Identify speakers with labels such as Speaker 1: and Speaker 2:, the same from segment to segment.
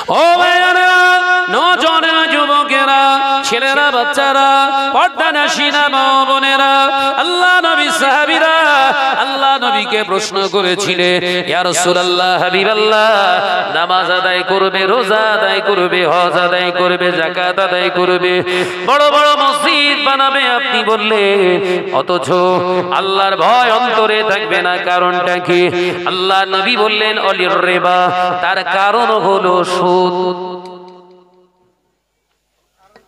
Speaker 1: ও ভাইরা, নজওয়ানেরা, যুবকেরা, ছেলেরা, বাচ্চারা, পর্দানাশীরা, মা বোনেরা, আল্লাহ নবী সাহাবীরা আল্লাহ নবীকে প্রশ্ন করেছিলেন, ইয়া রাসূলুল্লাহ, হাবিবাল্লাহ, নামাজ আদায় করবে, রোজা আদায় করবে, হজ আদায় করবে, যাকাত আদায় করবে, বড় বড় মসজিদ বানাবে আপনি বললেন, অথচ আল্লাহর ভয় অন্তরে থাকবে না, কারণটা কি? আল্লাহ নবী বললেন, অলির রিবা, তার কারণ হলো সুদ।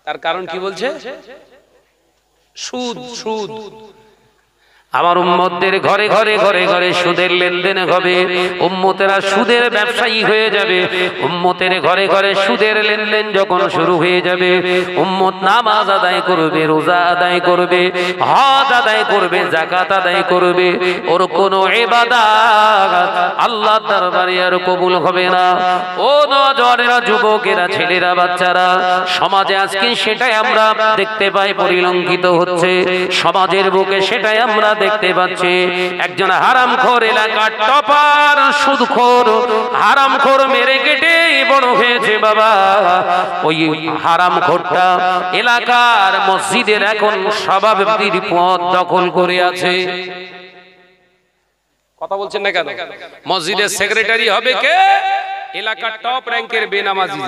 Speaker 1: তার কারণ কি বলছে? সুদ। সুদ। আমার উম্মতদের ঘরে ঘরে ঘরে ঘরে সুদের লেনদেন হবে, উম্মতেরা সুদের ব্যবসায়ী হয়ে যাবে। উম্মতের ঘরে ঘরে সুদের লেনদেন যখন শুরু হয়ে যাবে, উম্মত নামাজ আদায় করবে, রোজা আদায় করবে, হজ আদায় করবে, যাকাত আদায় করবে, ওর কোনো ইবাদত আল্লাহর দরবারে আর কবুল হবে না। ও নওজওয়ানেরা, যুবকেরা, ছেলেরা, বাচ্চারা, সমাজে আজকে সেটাই আমরা দেখতে পাই, পরিলক্ষিত হচ্ছে সমাজের বুকে, সেটাই আমরা দেখতে পাচ্ছি। একজন হারামখোর, এলাকার টপার সুদখোর, হারামখোর মেরে কেটে বড় হয়েছে বাবা। ওই হারামখোরটা এলাকার মসজিদের এখন সভাপতির পদ দখল করে আছে। কথা বলছেন না কেন? মসজিদের সেক্রেটারি হবে কে? এলাকার টপ র‍্যাঙ্কের বেনামাজি।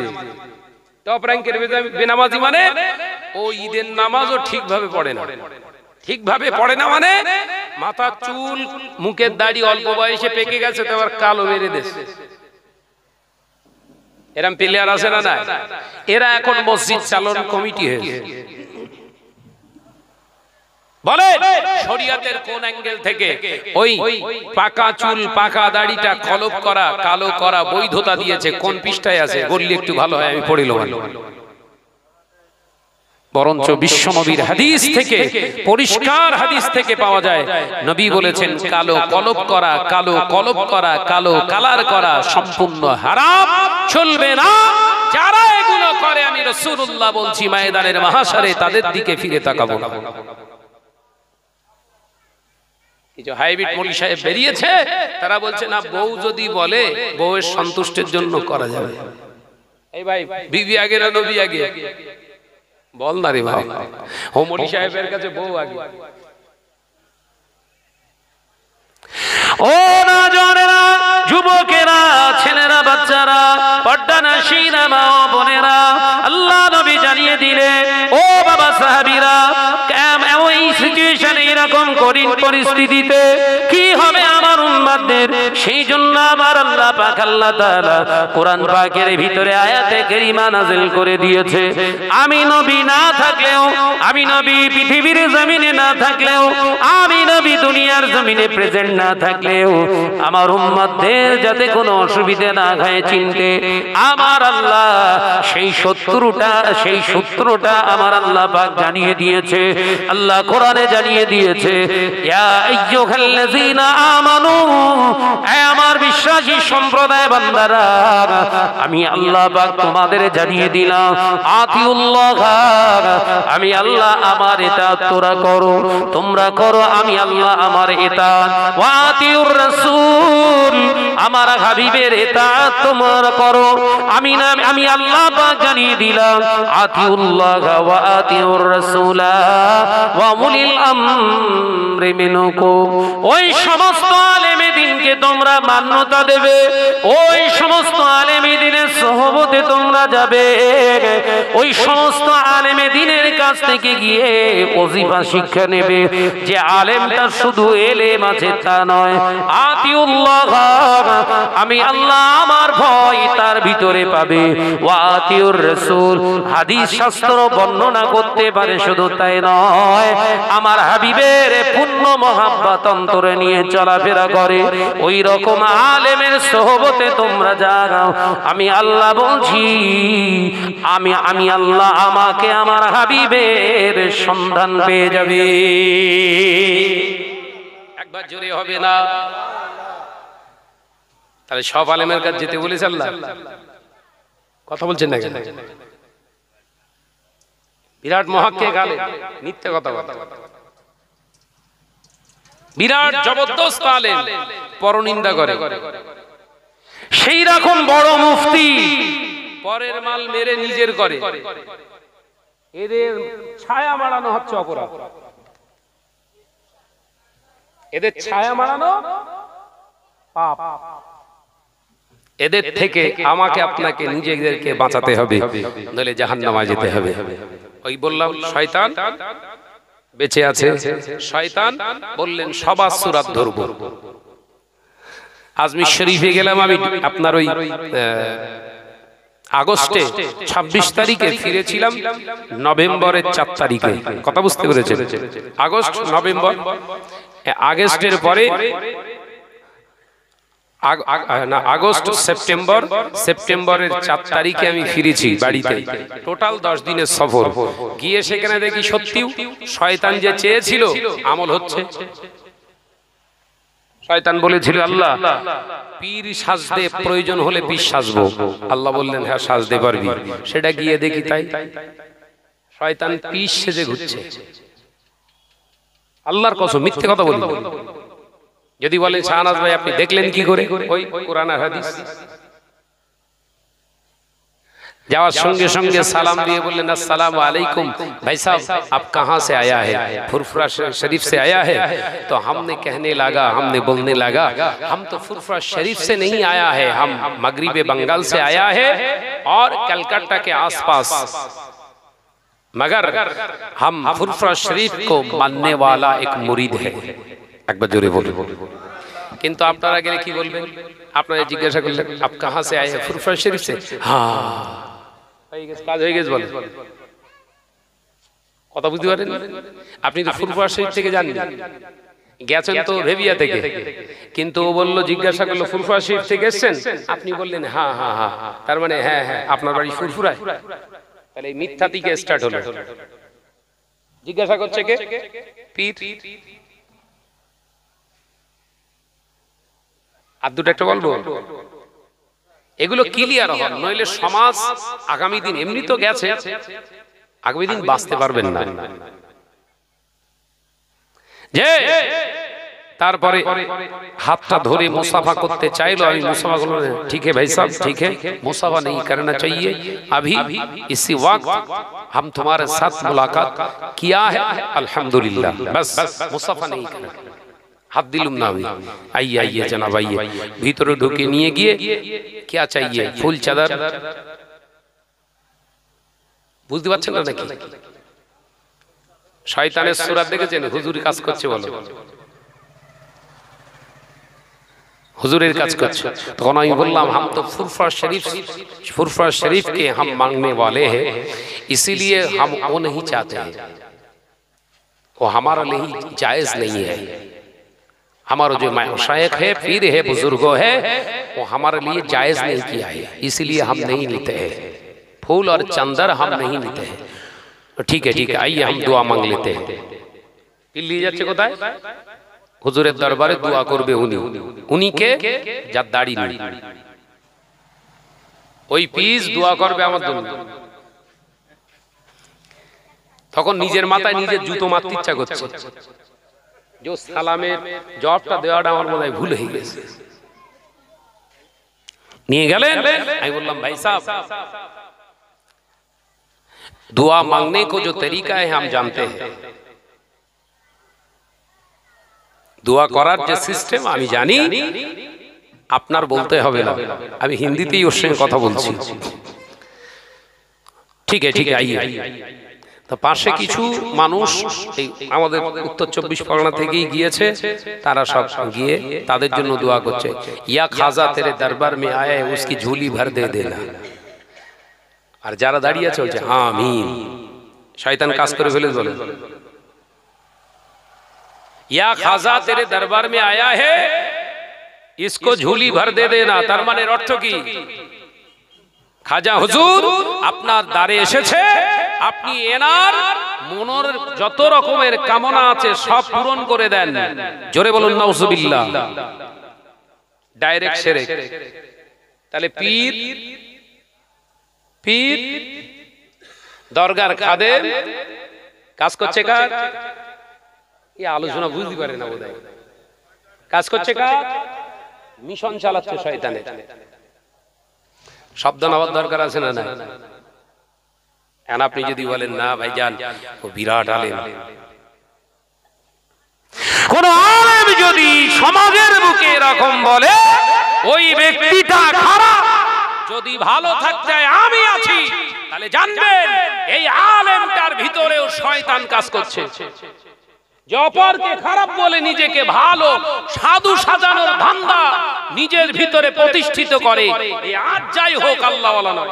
Speaker 1: টপ র‍্যাঙ্কের বেনামাজি মানে ও ঈদের নামাজও ঠিকভাবে পড়ে না। ঠিকভাবে পড়ে না মানে মাথার চুল, মুখের দাড়ি অল্প বয়সে পেকে গেছে, তো আবার কালো মেরে দেশে। এরকম প্লেয়ার আছে না? না, এরা এখন মসজিদ চালন কমিটি হয়েছে। বলে শরীয়তের কোন অ্যাঙ্গেল থেকে ওই পাকা চুল, পাকা দাড়িটা কলপ করা, কালো করা বৈধতা দিয়েছে? কোন পৃষ্ঠায় আছে বললি একটু ভালো হয়, আমি পড়িল। বরঞ্চ বিশ্বনবীর হাদিস থেকে, পরিষ্কার হাদিস থেকে পাওয়া যায়, নবী বলেছেন কালো কলপ করা, কালো কলপ করা, কালো কালার করা সম্পূর্ণ হারাম, চলবে না। যারা এগুলো করে, আমি রাসূলুল্লাহ বলছি, ময়দানের মাহশারে তাদের দিকে ফিরে তাকাবো না। এই যে হাইব্রিড মৌলভী সাহেব বেরিয়েছে, তারা বলছে না, বউ যদি বলে বউয়ের সন্তুষ্টির জন্য করা যাবে। এই ভাই, বিবি আগে না নবী আগে? বল না রে ভাই, ও মৌলভী সাহেবের কাছে বউ আগে। ও নওজওয়ানেরা, যুবকেরা, ছেলেরা, বাচ্চারা, পর্দানাশীরা, মা বোনেরা, আল্লাহ নবী জানিয়ে দিলে, ও বাবা সাহাবীরা, ওই সিচুয়েশনে, এরকম কঠিন পরিস্থিতিতে কি হবে আমার উম্মতদের? সেই জন্য আমার আল্লাহ পাক, আল্লাহ তাআলা কোরআন পাকের ভিতরে আয়াতে কারিমা নাযিল করে দিয়েছে। আমি নবী না থাকলেও, আমি নবী পৃথিবীর জমিনে না থাকলেও, আমি নবী দুনিয়ার জমিনে প্রেজেন্ট না থাকলেও, আমার উম্মতদের যাতে কোনো অসুবিধা না হয় চিনতে আমার আল্লাহ সেই সূত্রটা আমার আল্লাহ পাক জানিয়ে দিয়েছে। আল্লাহ কোরআনে জানিয়ে দিয়েছে, ইয়া আইয়ুহাল্লাযীনা আমানু, হে আমার বিশ্বাসী সম্প্রদায় বান্দারা, আমি আল্লাহ পাক তোমাদের জানিয়ে দিলাম, আতিউল্লাহ, আমি আল্লাহ আমার ইতাআত তোমরা করো, তোমরা করো, আমি আল্লাহ আমার ইতাআত, ওয়া আতিউর রাসূল, আমার হাবিবের ইতাআত তোমরা করো। আমি আল্লাহ পাক জানিয়ে দিলাম, আতিউল্লাহ ওয়া আতিউর রাসূলা ওয়া উলিল আমরি মিনকুম। ওই সমস্ত আলেমে দ্বীনকে তোমরা মান্যতা দেবে, ওই সমস্ত আলেমে দ্বীনের সোহবতে তোমরা যাবে, ওই সমস্ত আলেমে দ্বীনের কাছ থেকে গিয়ে ওজিফা শিক্ষা নেবে। যে আলেমটা শুধু এলেম আছে তা নয়, আতিউল্লাহ, আমি আল্লাহ আমার ভয় তার ভিতরে পাবে, ওয়া আতিউর রাসূল, হাদিস শাস্ত্র বর্ণনা করতে পারে, শুধু তাই নয়, আমার হাবিবের পূর্ণ মহাব্বত অন্তরে নিয়ে চলাফেরা করে, ওই রকম আলেমের সোহবতে তোমরা যাও। আমি আল্লাহ বলছি, আমি আল্লাহ আমাকে আমার হাবিবের সন্ধান পেয়ে যাবে। একবার জোরে হবে না? তাহলে সব আলেমের কাছে যেতে বলেছে আল্লাহ? কথা বলছেন না কেন? বিরাট মহাক্কিক আলেম, মিথ্যা কথা বলে, বিরাট জবরদস্ত আলেম, পরনিন্দা করে। সেই রকম বড় মুফতি পরের মাল মেরে নিজের করে, এদের ছায়া মারানো হচ্ছে অপরাধ, এদের ছায়া মারানো পাপ। এদের থেকে আমাকে আপনাকে নিজেদেরকে বাঁচাতে হবে, নইলে জাহান্নামে যেতে হবে। ওই বললাম শয়তান বেঁচে আছে, শয়তান বললেন সবার সূরাত ধরবো। আজমির শরীফে গেলাম আমি, আপনার ওই আগস্টে 26 তারিখে ফিরেছিলাম নভেম্বরের 4 তারিখে, কথা বুঝতে পেরেছেন? আগস্ট নভেম্বর, আগস্টের পরে আগস্ট সেপ্টেম্বর, সেপ্টেম্বরের 4 তারিখে আমি ফিরেছি বাড়িতে। টোটাল 10 দিনের সফর। গিয়ে সেখানে দেখি সত্যিও শয়তান যে চেয়েছিল আমল হচ্ছে। শয়তান বলেছিল আল্লাহ পীর সাজতে প্রয়োজন হলে পীর সাজবো, আল্লাহ বললেন হ্যাঁ সাজতে পারবি। সেটা গিয়ে দেখি তাই, শয়তান পীর সেজে ঘুরছে। আল্লাহর কসম মিথ্যে কথা বলি। যদি বলেন শাহনাজ ভাই আপনি দেখলেন কি করে, ওই কোরআন আর হাদিস। যাওয়ার সঙ্গে সঙ্গে সালাম দিয়ে বললেন अस्सलामु अलैकुम भाई साहब आप कहाँ से आया है? फुरफुरा शरीफ से आया है। तो हमने कहने लगा, हमने बोलने लगा हम तो फुरफुरा शरीफ से नहीं आया है, हम मगरिब बंगाल से आया है और कलकत्ता के आसपास, मगर हम फुरफुरा शरीफ को मानने वाला एक मुरीद है। একবার জোরে বলুন। কিন্তু আপনারা গেলে কি বলবেন? আপনারা জিজ্ঞাসা করলেন আপ কাহা সে আয়ে? ফুরফুরা শরীফ সে। হ্যাঁ কাজ হয়ে গেছে বলেন, কথা বুঝতে পারেন? আপনি তো ফুরফুরা শরীফ থেকে জানেন, গেছেন তো ভেবিয়া থেকে, কিন্তু ও বললো জিজ্ঞাসা করলো ফুরফুরা শরীফ থেকে এসেছেন? আপনি বললেন হ্যাঁ হ্যাঁ হ্যাঁ, তার মানে হ্যাঁ হ্যাঁ আপনার বাড়ি ফুরফুরায়। তাহলে মিথ্যা থেকে স্টার্ট হলো। জিজ্ঞাসা করছে কে? পীর। আর দুটো একটা বলবো, এগুলো ক্লিয়ার হন, নইলে সমাজ আগামী দিন, এমনি তো গেছে, আগামী দিন বাঁচতে পারবেন না। যে তারপরে হাতটা ধরে মুসাফা করতে চাইলো, আমি মুসাফা করলাম, ঠিক है भाई साहब ठीक है, मुसाफा नहीं करना चाहिए, अभी इसी वक्त हम तुम्हारे साथ मुलाकात किया है अल्हम्दुलिल्लाह, बस मुसाफा नहीं करना। हाथ दिलुम ना हुई, आइए आइए जनाब आइए। भीतर ढुके निये गिए क्या चाहिए, फुल चादर, বুঝতে পারছেন না নাকি? শয়তানের সূরাত দেখেছেন? হুজুরি কাজ করছে বলো, হুজুরের কাজ করছে। তখন আমি বললাম हम तो फुरफुरा शरीफ के हम मांगने वाले हैं, इसीलिए हम वो नहीं चाहते हैं, वो हमारे लिए जायज नहीं है। हमारा जो मशाइख है, पीर है, बुजुर्ग है, वो हमारे लिए जायज नहीं किया है, इसलिए हम नहीं लेते हैं। फूल और चंदर हम नहीं लेते हैं। ठीक है ठीक है, आइए हम दुआ मांग लेते हैं। पीर लिए যাচ্ছে কোথায়? হুজুরের দরবারে দোয়া করবে উনি, উনিকে যার দাড়ি নেই, ওই পীর দোয়া করবে আমার জন্য। তখন নিজের মাথায় নিজের জুতো মারতে ইচ্ছা করছে, যে সালামের জবাবটা দেওয়াটা আমার মনে হয় ভুল হয়ে গেছে। নিয়ে গেলেন, আমি বললাম ভাই সাহেব दुआ मांगने को जो तरीका है हम जानते हैं, दुआ করার যে সিস্টেম আমি জানি, আপনার বলতে হবে না, আমি হিন্দিতেই ওর সঙ্গে কথা বলছি। ঠিক আছে ঠিক আছে, আইয়ে। তো পাশে কিছু মানুষ এই আমাদের উত্তর 24 পরগনা থেকেই গিয়েছে, তারা সব গিয়ে তাদের জন্য দোয়া করছে। ইয়া খাজা তেরে দরবার মে আয়া है उसकी झोली भर दे देना। আর যারা দাঁড়িয়ে আছে বলছে আমিন। শয়তান কাজ করে ফেলে বলে ইয়া খাজা তেরে দরবার মে আয়া है इसको झोली भर दे देना। তার মানে অর্থ কি? খাজা হুজুর আপনার দ্বারে এসেছে, আপনি এনার মনের যত রকমের কামনা আছে সব পূরণ করে দেন। জোরে বলুন নাউজুবিল্লাহ। ডাইরেক্ট শিরক। তাহলে পীর পীর দরগার খাদেম কাজ করছে কার? এই আলোচনা বুঝতে পারে না বোধহয়। কাজ করছে কার? মিশন চালাচ্ছে শয়তানের। সাবধান হওয়ার দরকার আছে না? না, এখন আপনি যদি বলেন না ভাইজান ও বিরাট আলেম, কোন আলেম যদি সমাজের বুকে এরকম বলে ওই ব্যক্তিটা খারাপ, যদি ভালো থাকতে আমি আছি তাহলে জানবেন এই আলেমটার ভিতরেও শয়তান কাজ করছে। যে অপরকে খারাপ বলে নিজেকে ভালো সাধু সাজানোর ধান্দা নিজের ভিতরে প্রতিষ্ঠিত করে, এই আজ যাই হোক আল্লাহ ওয়ালা নয়।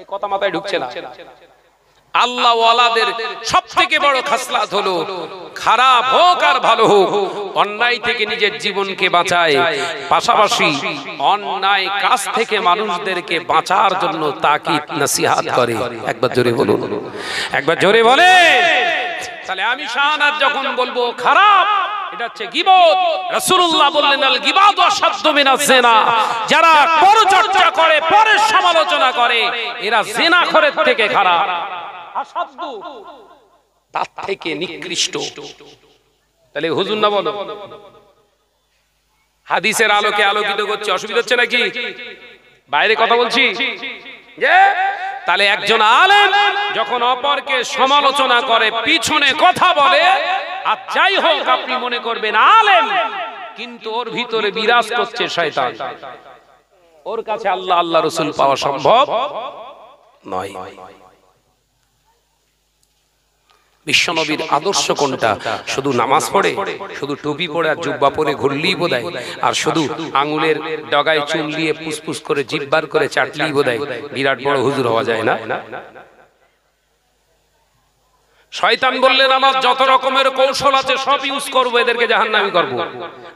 Speaker 1: এই কথা মাথায় ঢুকছে না। আল্লাহ ওয়ালাদের সবথেকে বড় খাসলাত হলো খারাপ হোক আর ভালো হোক অন্যায় থেকে নিজের জীবনকে বাঁচায়, পাশাপাশি অন্যায় কাজ থেকে মানুষদেরকে বাঁচার জন্য তাকিদ নসিহত করে। একবার জোরে বলুন, একবার জোরে বলে। তাহলে আমি শাহানাত যখন বলবো খারাপ, এটা হচ্ছে গীবত। রাসূলুল্লাহ বললেন আল গীবাতু আশাদ্দু মিনাজ জিনা, যারা পরচর্চা করে পরের সমালোচনা করে এরা জিনাখোরের থেকে খারাপ, আশাদ্দু তার থেকে নিকৃষ্ট। তাহলে হুজুর না বলো, হাদিসের আলোকে আলোকিত করছে, অসুবিধা হচ্ছে নাকি? বাইরে কথা বলছি যে তাহলে একজন আলেম যখন অপরকে সমালোচনা করে পিছনে কথা বলে, আর যাই হোক আপনি মনে করবেন আলেম, কিন্তু ওর ভিতরে বিরাজ করছে শয়তান, ওর কাছে আল্লাহ আল্লাহ রাসূল পাওয়া সম্ভব নয়। বিশ্বনবীর আদর্শ কোনটা? শুধু নামাজ পড়ে, শুধু টুপি পরে আর জুব্বা পরে ঘুরলেই বোধহয়, আর শুধু আঙুলের ডগায় চুল দিয়ে ফুসফুস করে জিব্বার করে চাটলেই বোধহয় বিরাট বড় হুজুর হওয়া যায় না? শয়তান বললেন আমার যত রকমের কৌশল আছে সব ইউজ করবো, এদেরকে জাহান্নামী করবো।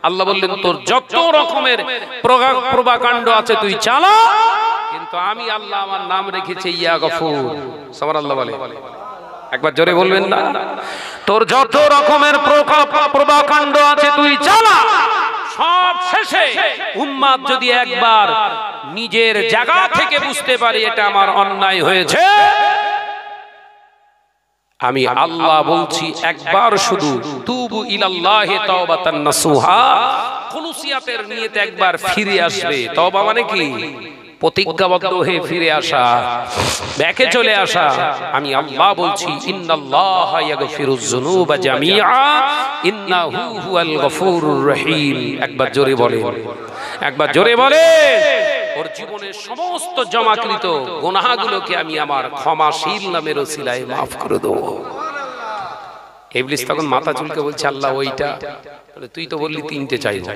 Speaker 1: আল্লাহ বললেন তোর যত রকমের প্রভাকাণ্ড আছে তুই চালা, কিন্তু আমি আল্লাহ আমার নাম রেখেছি ইয়া গফুর। সুবহানাল্লাহ বলে, একবার জোরে বলবেন না? তোর যত রকমের প্রভাকাণ্ড আছে তুই চালা, সব শেষে উম্মাত যদি একবার নিজের জায়গা থেকে বুঝতে পারি এটা আমার অন্যায় হয়েছে, আমি আল্লাহ বলছি একবার শুধু তুবু ইলাল্লাহি তাওবাতান নাসুহা, খুলুসিয়াতের নিয়তে একবার ফিরে আসবে। তওবা মানে কি? প্রতিজ্ঞাবদ্ধ হয়ে ফিরে আসা, ব্যাকে চলে আসা। আমি আল্লাহ বলছি ইন্নাল্লাহা ইয়াগফিরুয যুনুবা জামিআ ইন্নাহু হুয়াল গফুরুর রহিম। একবার জোরে বলে, একবার জোরে বলে। ওর জীবনের সমস্ত জমাকৃত গুনাহগুলোকে আমি আমার ক্ষমাশীল নামের ওসিলায় maaf করে দেব। ইবলিস তখন মাথা চুলকে বলছে আল্লাহ ওইটা, বলে তুই তো বললি তিনটে চাইবো।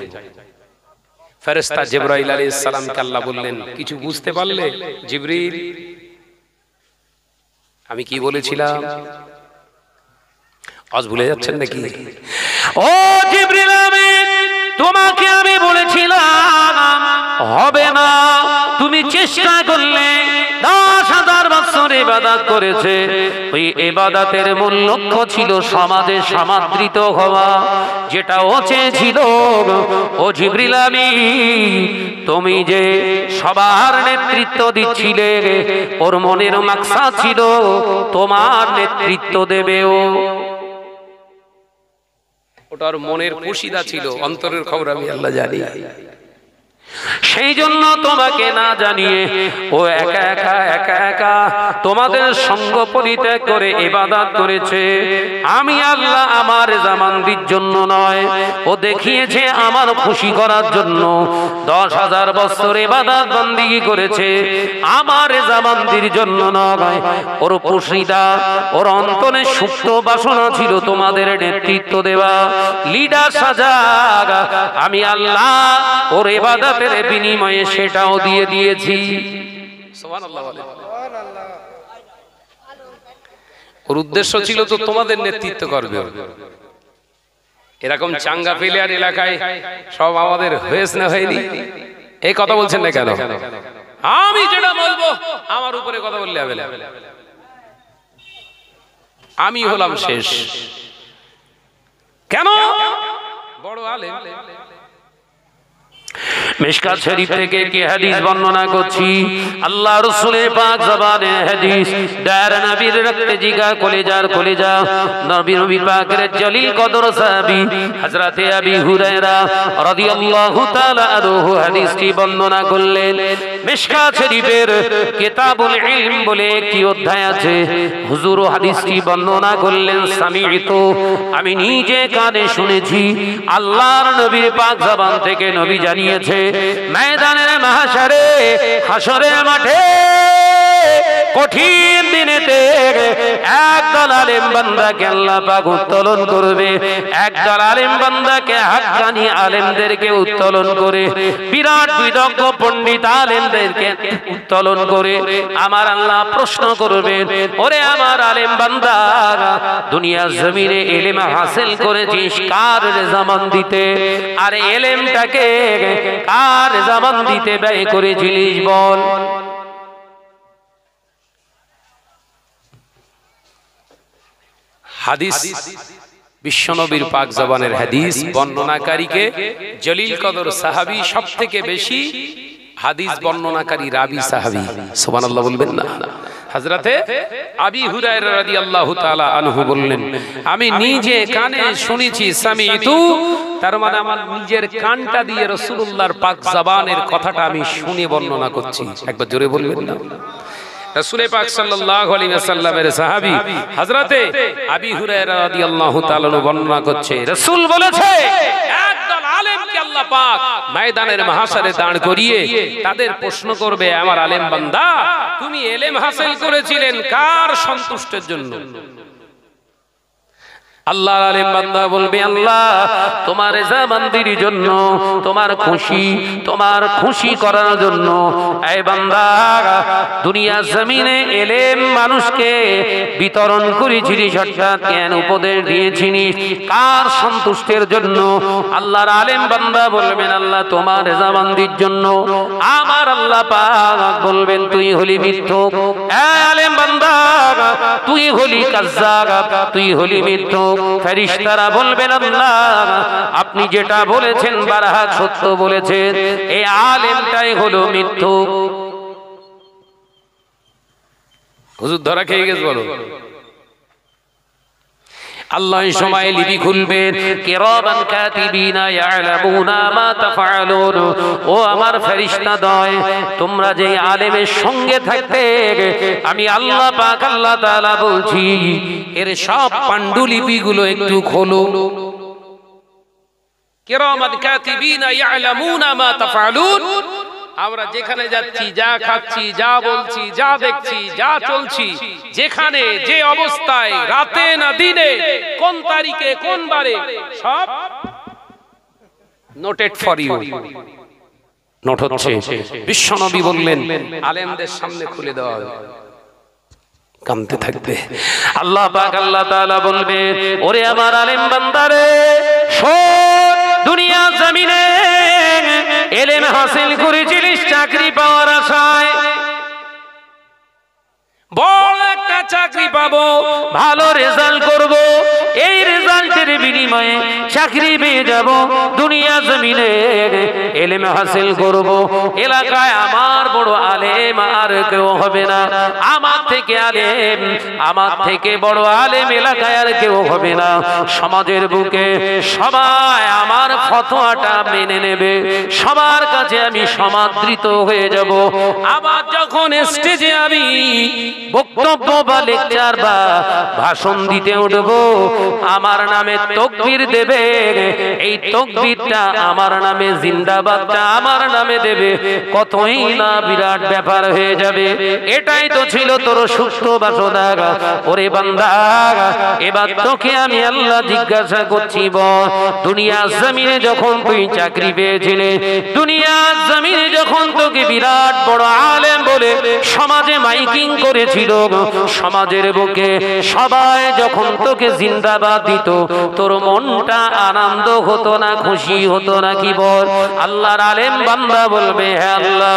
Speaker 1: ফেরেশতা জিবরাইল আলাইহিস সালামকে আল্লাহ বললেন কিছু বুঝতে পারলে? জিবরিল আমি কি বলেছিলাম? আজ ভুলে যাচ্ছেন নাকি? ও জিবরিল তোমাকে আমি বলেছিলাম হবে না, তুমি চেষ্টা করলে 10,000 বছর ইবাদত করেছে। ওই ইবাদতের মূল লক্ষ্য ছিল সমাজে সমাদৃত হওয়া, যেটা ও চেয়েছিল। ও জিবরিল তুমি যে সবার নেতৃত্ব দিচ্ছিলে, ওর মনের মাকসাদ ছিল তোমার নেতৃত্ব দেবে ও। ওটার মনের খুশিদা ছিল, অন্তরের খবর আমি আল্লাহ জানি। সেই জন্য তোমাকে না জানিয়ে ও একা একা একা একা তোমাদের সঙ্গ পরিত্যাগ করে ইবাদত করেছে। আমি আল্লাহ আমার রেজামন্দির জন্য নয়, ও দেখিয়েছে আমার খুশি করার জন্য। 10,000 বছর ইবাদত বন্দেগী করেছে আমার রেজামন্দির জন্য নয়। ওর খুশিদা, ওর অন্তরে সুপ্ত বাসনা ছিল তোমাদের নেতৃত্ব দেওয়া, লিডার সাজা। আমি আল্লাহ ওর ইবাদত বিনিময়ে সেটাও দিয়ে দিয়েছি। সুবহানাল্লাহ বলে। ওর উদ্দেশ্য ছিল তো তোমাদের নেতৃত্ব করবে। এরকম চাঙ্গা প্লেয়ার এলাকায় সব আমাদের হয়েছে না হয়নি? এই কথা বলছেন না কেন? আমি যেটা বলবো আমার উপরে কথা বললে হবে না, আমি হলাম শেষ। কেন? বড় আলেম। মিশকাত শরীফ থেকে কি হাদিস বর্ণনা করছি, আল্লাহ রাসূলের পাক জবানে হাদিস। দার নবীর রক্তে জিগার কলিজার কলিজা নবী পাকের জলিল কদর সাহাবী হযরতে আবি হুরায়রা রাদিয়াল্লাহু তাআলা আনহু হাদিসটি বর্ণনা করলেন। মিশকাত শরীফের কিতাবুল ইলম বলে একটি অধ্যায় আছে। হুজুর হাদিসটি বর্ণনা করলেন, সামি'তু, আমি নিজে কানে শুনেছি, আল্লাহর নবীর পাক জবান থেকে নবী জানিয়েছে, ময়দানের মাহশারে, হাসরের মাঠে কঠিন দিনেতে একদল আলেম বান্দাকে আল্লাহ পাক উত্তোলন করবে, একদল আলেম বান্দাকে হাক্কানি আলেমদেরকে উত্তোলন করে, বিরাট বিদগ্ধ পণ্ডিত আলেমদেরকে উত্তোলন করে আমার আল্লাহ প্রশ্ন করবেন, ওরে আমার আলেম বান্দা, দুনিয়ার জমিনে ইলম হাসিল করেছিস কার রেজামান দিতে, আর ইলমটাকে কার রেজামান দিতে ব্যয় করেছিলিস বল। হাদিস, বিশ্বনবীর পাক জবানের হাদিস বর্ণনাকারীকে জলিল কদর সাহাবী, সবথেকে বেশি হাদিস বর্ণনাকারী রাবি সাহাবী, সুবহানাল্লাহ বলবেন না। হযরতে আবি হুরায়রা রাদিয়াল্লাহু তাআলা আনহু বললেন, আমি নিজে কানে শুনেছি, সামি'তু, তার মানে আমার নিজের কানটা দিয়ে রাসূলুল্লাহর পাক জবানের কথাটা আমি শুনে বর্ণনা করছি। একবার জোরে বলবেন না। রাসূল পাক সাল্লাল্লাহু আলাইহি ওয়াসাল্লামের সাহাবী হযরতে আবি হুরায়রা রাদিয়াল্লাহু তাআলা বর্ণনা করছে, রাসূল বলেছে, একদল আলেমকে আল্লাহ পাক ময়দানের মাহশারে দাঁড় করিয়ে তাদের প্রশ্ন করবে, আমার আলেম বান্দা, তুমি ইলম হাসিল করেছিলেন কার সন্তুষ্টির জন্য? আল্লাহর আলেম বান্দা বলবে, আল্লাহ তোমার রেজামন্দির জন্য, তোমার খুশি করার জন্য। এই বান্দা, দুনিয়া জমিনে ইলম মানুষকে বিতরণ করেছিস, অর্থাৎ জ্ঞান উপদেশ দিয়েছিস কার সন্তুষ্টির জন্য? আল্লাহর আলেম বান্দা বলবেন, আল্লাহ তোমার রেজামন্দির জন্য। আমার আল্লাহ পাক বলবেন, তুই হলি মিথ্যুক। এই আলেম বান্দা, তুই হলি কাজ্জাব, তুই হলি মিথ্যুক। ফেরেশতারা বলবেন, আল্লাহ আপনি যেটা বলেছেন বারহাক সত্য বলেছেন, এই আলেমটাই হলো মিথ্যুক। হুজুর ধরা খেয়ে গেছে বলো। আল্লাহ সময় লিপি খুলবেন, কিরামান কাতিবিনা ইয়ালামুনা মা তাফআলুন। ও আমার ফেরেশতাদ্বয়, তোমরা যে আলেমের সঙ্গে থাকতে, আমি আল্লাহ পাক আল্লাহ তাআলা বলছি, এর সব পাণ্ডুলিপিগুলো একটু খোলো। কিরামান কাতিবিনা ইয়ালামুনা মা তাফআলুন। আমরা যেখানে যাচ্ছি, যা খাচ্ছি, যা বলছি, যা দেখছি, যা চলছি, যেখানে যে অবস্থায়, রাতে না দিনে, কোন তারিখে, কোন বারে, সব নোটেড ফর ইউ, নোট হচ্ছে। বিশ্বনবী বললেন, আলেমদের সামনে খুলে দেওয়া হবে, কামতে থাকবে। আল্লাহ পাক আল্লাহ তাআলা বলবেন, ওরে আমার আলেম বান্দারে, শোন, দুনিয়া জমিনে ইলম হাসিল করেছিলিস চাকরি পাওয়ার আশায়, বড় একটা চাকরি পাবো, ভালো রেজাল্ট করব, এই রেজাল্টের বিনিময়ে চাকরি পেয়ে যাব, দুনিয়া জমিনে ইলম হাসিল করব, এলাকায় আমার বড় আলেম আর কেউ হবে না, আমার থেকে আলেম, আমার থেকে বড় আলেম এলাকায় আর কেউ হবে না, সমাজের বুকে সবাই আমার ফতোয়াটা মেনে নেবে, সবার কাছে আমি সমাদৃত হয়ে যাব। আবার যখন স্টেজে আমি বক্তব্য বা লেকচার বা ভাষণ দিতে উঠবো, আমার নামে তাকবীর দেবে, এই তাকবীরটা আমার নামে, জিন্দাবাদটা আমার নামে দেবে, কতই না বিরাট ব্যাপার হয়ে যাবে। এটাই তো ছিল তোর সুস্থ বাসনা। ওরে বান্দা, এবার তোকে আমি আল্লাহ জিজ্ঞাসা করছি, বল, দুনিয়া জমিনে যখন তুই চাকরি পেয়েছিলে, দুনিয়া জমিনে যখন তোকে বিরাট বড় আলেম বলে সমাজে মাইকিং করেছিল, সমাজের বুকে সবাই যখন তোকে জিন্দাবাদ দিত, তোর মনটা আনন্দ হতো না, খুশি হতো না কি বল? আল্লাহর আলেম বান্দা বলবে, হ্যাঁ আল্লাহ।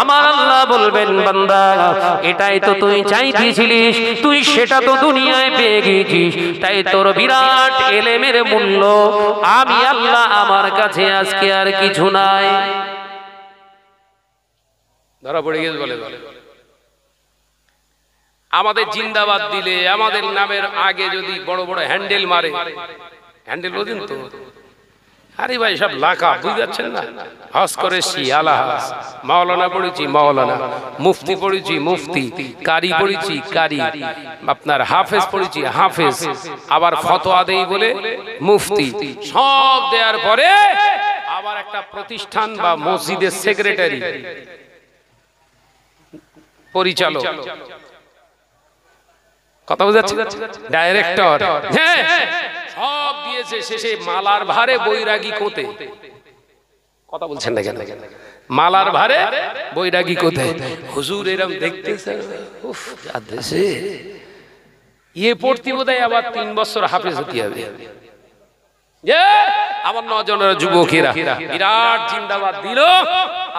Speaker 1: আমার আল্লাহ বলবেন, বান্দা, এটাই তো তুই চাইতেছিলিস, তুই সেটা তো দুনিয়ায় পেয়ে গেছিস, তাই তোর বিরাট ইলমের মূল্য আমি আল্লাহ, আমার কাছে আজকে আর কিছু নাই। ধরা পড়ে গেছে বলে। আমাদের জিন্দাবাদ দিলে, আমাদের নামের আগে যদি বড় বড় হ্যান্ডেল মারে, হ্যান্ডেল বোঝেন তো, আরে ভাই সব লাকা বুঝতে যাচ্ছেন না। হজ করেছি আলাহাজ, মাওলানা পড়েছি মাওলানা, মুফতি পড়েছি মুফতি, কারি পড়েছি কারি, আপনার হাফেজ পড়েছি হাফেজ, আবার ফতোয়া দেই বলে মুফতি। সব দেওয়ার পরে আবার একটা প্রতিষ্ঠান বা মসজিদের সেক্রেটারি, পরিচালক, কথা বুঝাচ্ছে, ডাইরেক্টর, হ্যাঁ সব দিয়েছে। শেষে মালার ভারে বৈরাগী কোতে, কথা বলছেন না কেন? মালার ভারে বৈরাগী কোথায়? হুজুর এরকম দেখতেছে, উফ যা দেশে ইয়ে পড়তি বোধহয় আবার 3 বছর হাফেজ হতে হবে। আমার নজনের যুবকেরা বিরাট জিন্দাবাদ দিল।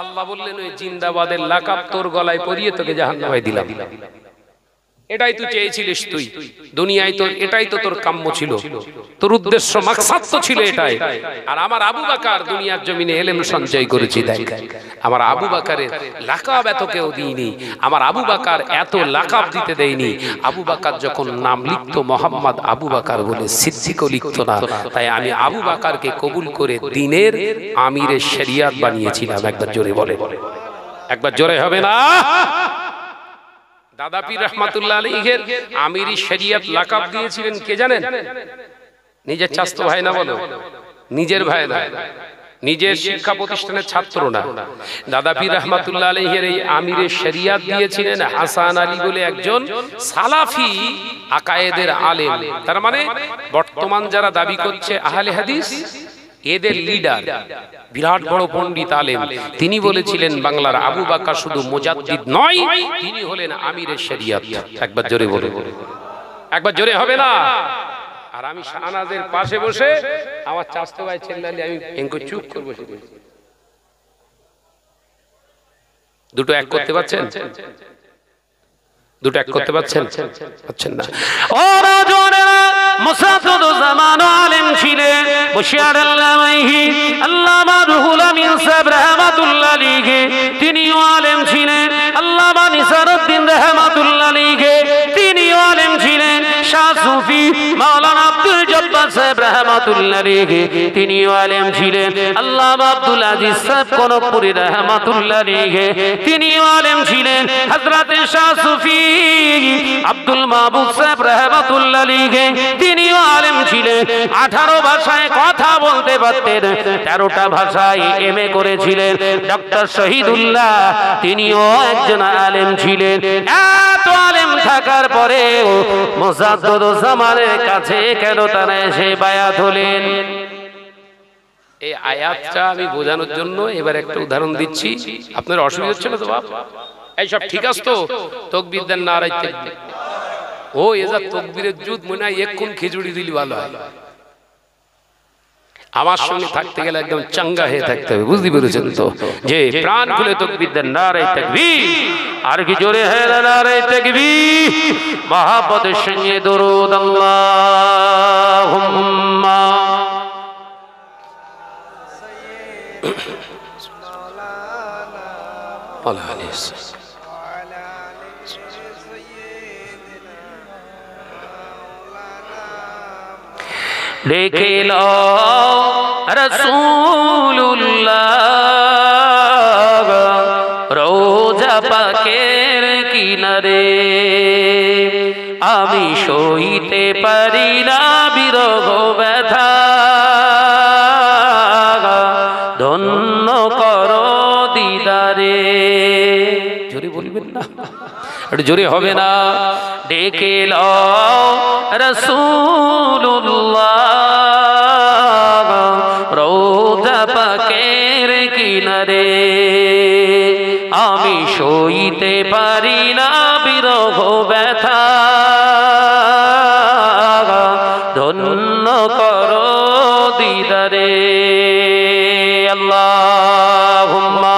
Speaker 1: আল্লাহ বললেন ওই জিন্দাবাদের লাকাব তোর গলায় পরিয়ে তোকে জাহান্নামে দিলাম। এটাই তুই চেয়েছিলিস, তুই দুনিয়ায় তোর এটাই তো তোর কাম্য ছিল, তোর উদ্দেশ্য মাকসাদ তো ছিল এটাই। আর আমার আবু বকর দুনিয়ার জমিনে ইলম সঞ্চয় করেছি। দেখ আমার আবু বকরের লাকাব এত কেউ দিইনি, আমার আবু বকর এত লাকাব দিতে দেয়নি। আবু বকর যখন নাম লিখতো মোহাম্মদ আবু বকর বলে, সিদ্দিকও লিখতো না। তাই আমি আবু বকরকে কবুল করে দ্বীনের আমিরে শরিয়াত বানিয়েছিলাম। একবার জোরে বলে, একবার জোরে হবে না? দাদা পীর রহমাতুল্লাহ আলাইহির আমিরি শরিয়ত লাকাব দিয়েছিলেন কে জানেন? নিজের চাচতো ভাই না, বলো নিজের ভাই না, নিজের শিক্ষা প্রতিষ্ঠানের ছাত্র না। দাদা পীর রহমাতুল্লাহ আলাইহির এই আমিরে শরিয়ত দিয়েছিলেন হাসান আলী বলে একজন সালাফি আকায়েদের আলেম। তার মানে বর্তমান যারা দাবি করছে আহলে হাদিস, এদের লিডার, বিরাট বড় পণ্ডিত আলেম। তিনি বলেছিলেন বাংলার আবু বকর শুধু মুজাদ্দিদ নয়, তিনি হলেন আমিরে শরিয়ত। একবার জোরে বলে, একবার জোরে হবে না? আর আমি শাহনাজের পাশে বসে আমার চাচতো ভাই চেল্লালি, আমি এঙ্কো চুপ করে বসে রয়েছি। দুটো এক করতে পারছেন? দুটো এক করতে পারছেন? পাচ্ছেন না? ও রাজনেরা, মুসাদ্দদ জামান আলেম ছিলেন, বশির আল্লামাইহি আল্লামা রুহুল আমিন সাহেব রাহমাতুল্লাহ আলাইহি, তিনিও আলেম ছিলেন। আল্লামা নিসারউদ্দিন রাহমাতুল্লাহ আলাইহি, তিনিও আলেম ছিলেন। শাহ সুফি মাওলানা আব্দুল জব্বার সাহেব রাহমাতুল্লাহ আলাইহি, তিনিও আলেম ছিলেন। আল্লামা আব্দুল আজিজ সাহেব কনকপুরী রাহমাতুল্লাহ আলাইহি, তিনিও আলেম ছিলেন। হযরত শাহ সুফি আব্দুল মাহবুব সাহেব রাহমাতুল্লাহ আলাইহি, তিনিও আলেম ছিলেন। 18 ভাষায় কথা বলতে পারতেন, 13টা ভাষায় এমএ করেছিলেন। ডক্টর শহীদুল্লাহ, তিনিও একজন আলেম ছিলেন। এত আলেম থাকার পরেও মুজাদ্দিদ জামানের কাছে কেন তারা এসে বায়াত হলেন? এই আয়াতটা আমি বোঝানোর জন্য এবার একটা উদাহরণ দিচ্ছি। আপনার অসুবিধা হচ্ছে না তো বাপ? এইসব ঠিক আছে তো? তাকবীর দেন, নারায়ে তাকবীর। ও এজা তাকবীরের যুদ্ধ মনে হয় এক্ষুন খিচুড়ি দিলি ভালো হয়। আমার সঙ্গে থাকতে গেলে একদম চাঙ্গা হয়ে থাকতে হবে, বুঝতে পেরেছেন তো? যে প্রাণ খুলে তাকবীর দেন, নারায়ে তাকবীর। আর কি জোরে হয় নারায়ে তাকবীর। মহব্বতের সঙ্গে দরুদ আল্লাহুম্মা রেখে লো রাসূলুল্লাহ রোজা পাকের কিনারে, আমি সইতে পারি না বিরহ ব্যথা, ধন্য করো দিদারে। জোরে বলবেন না? জোরে হবে না? ডেকে লও রাসূলুল্লাহ রওজা পাকের কিনারে, আমি সইতে পারি না বিরহ ব্যথা, ধন্য করো দিদারে। আল্লাহুম্মা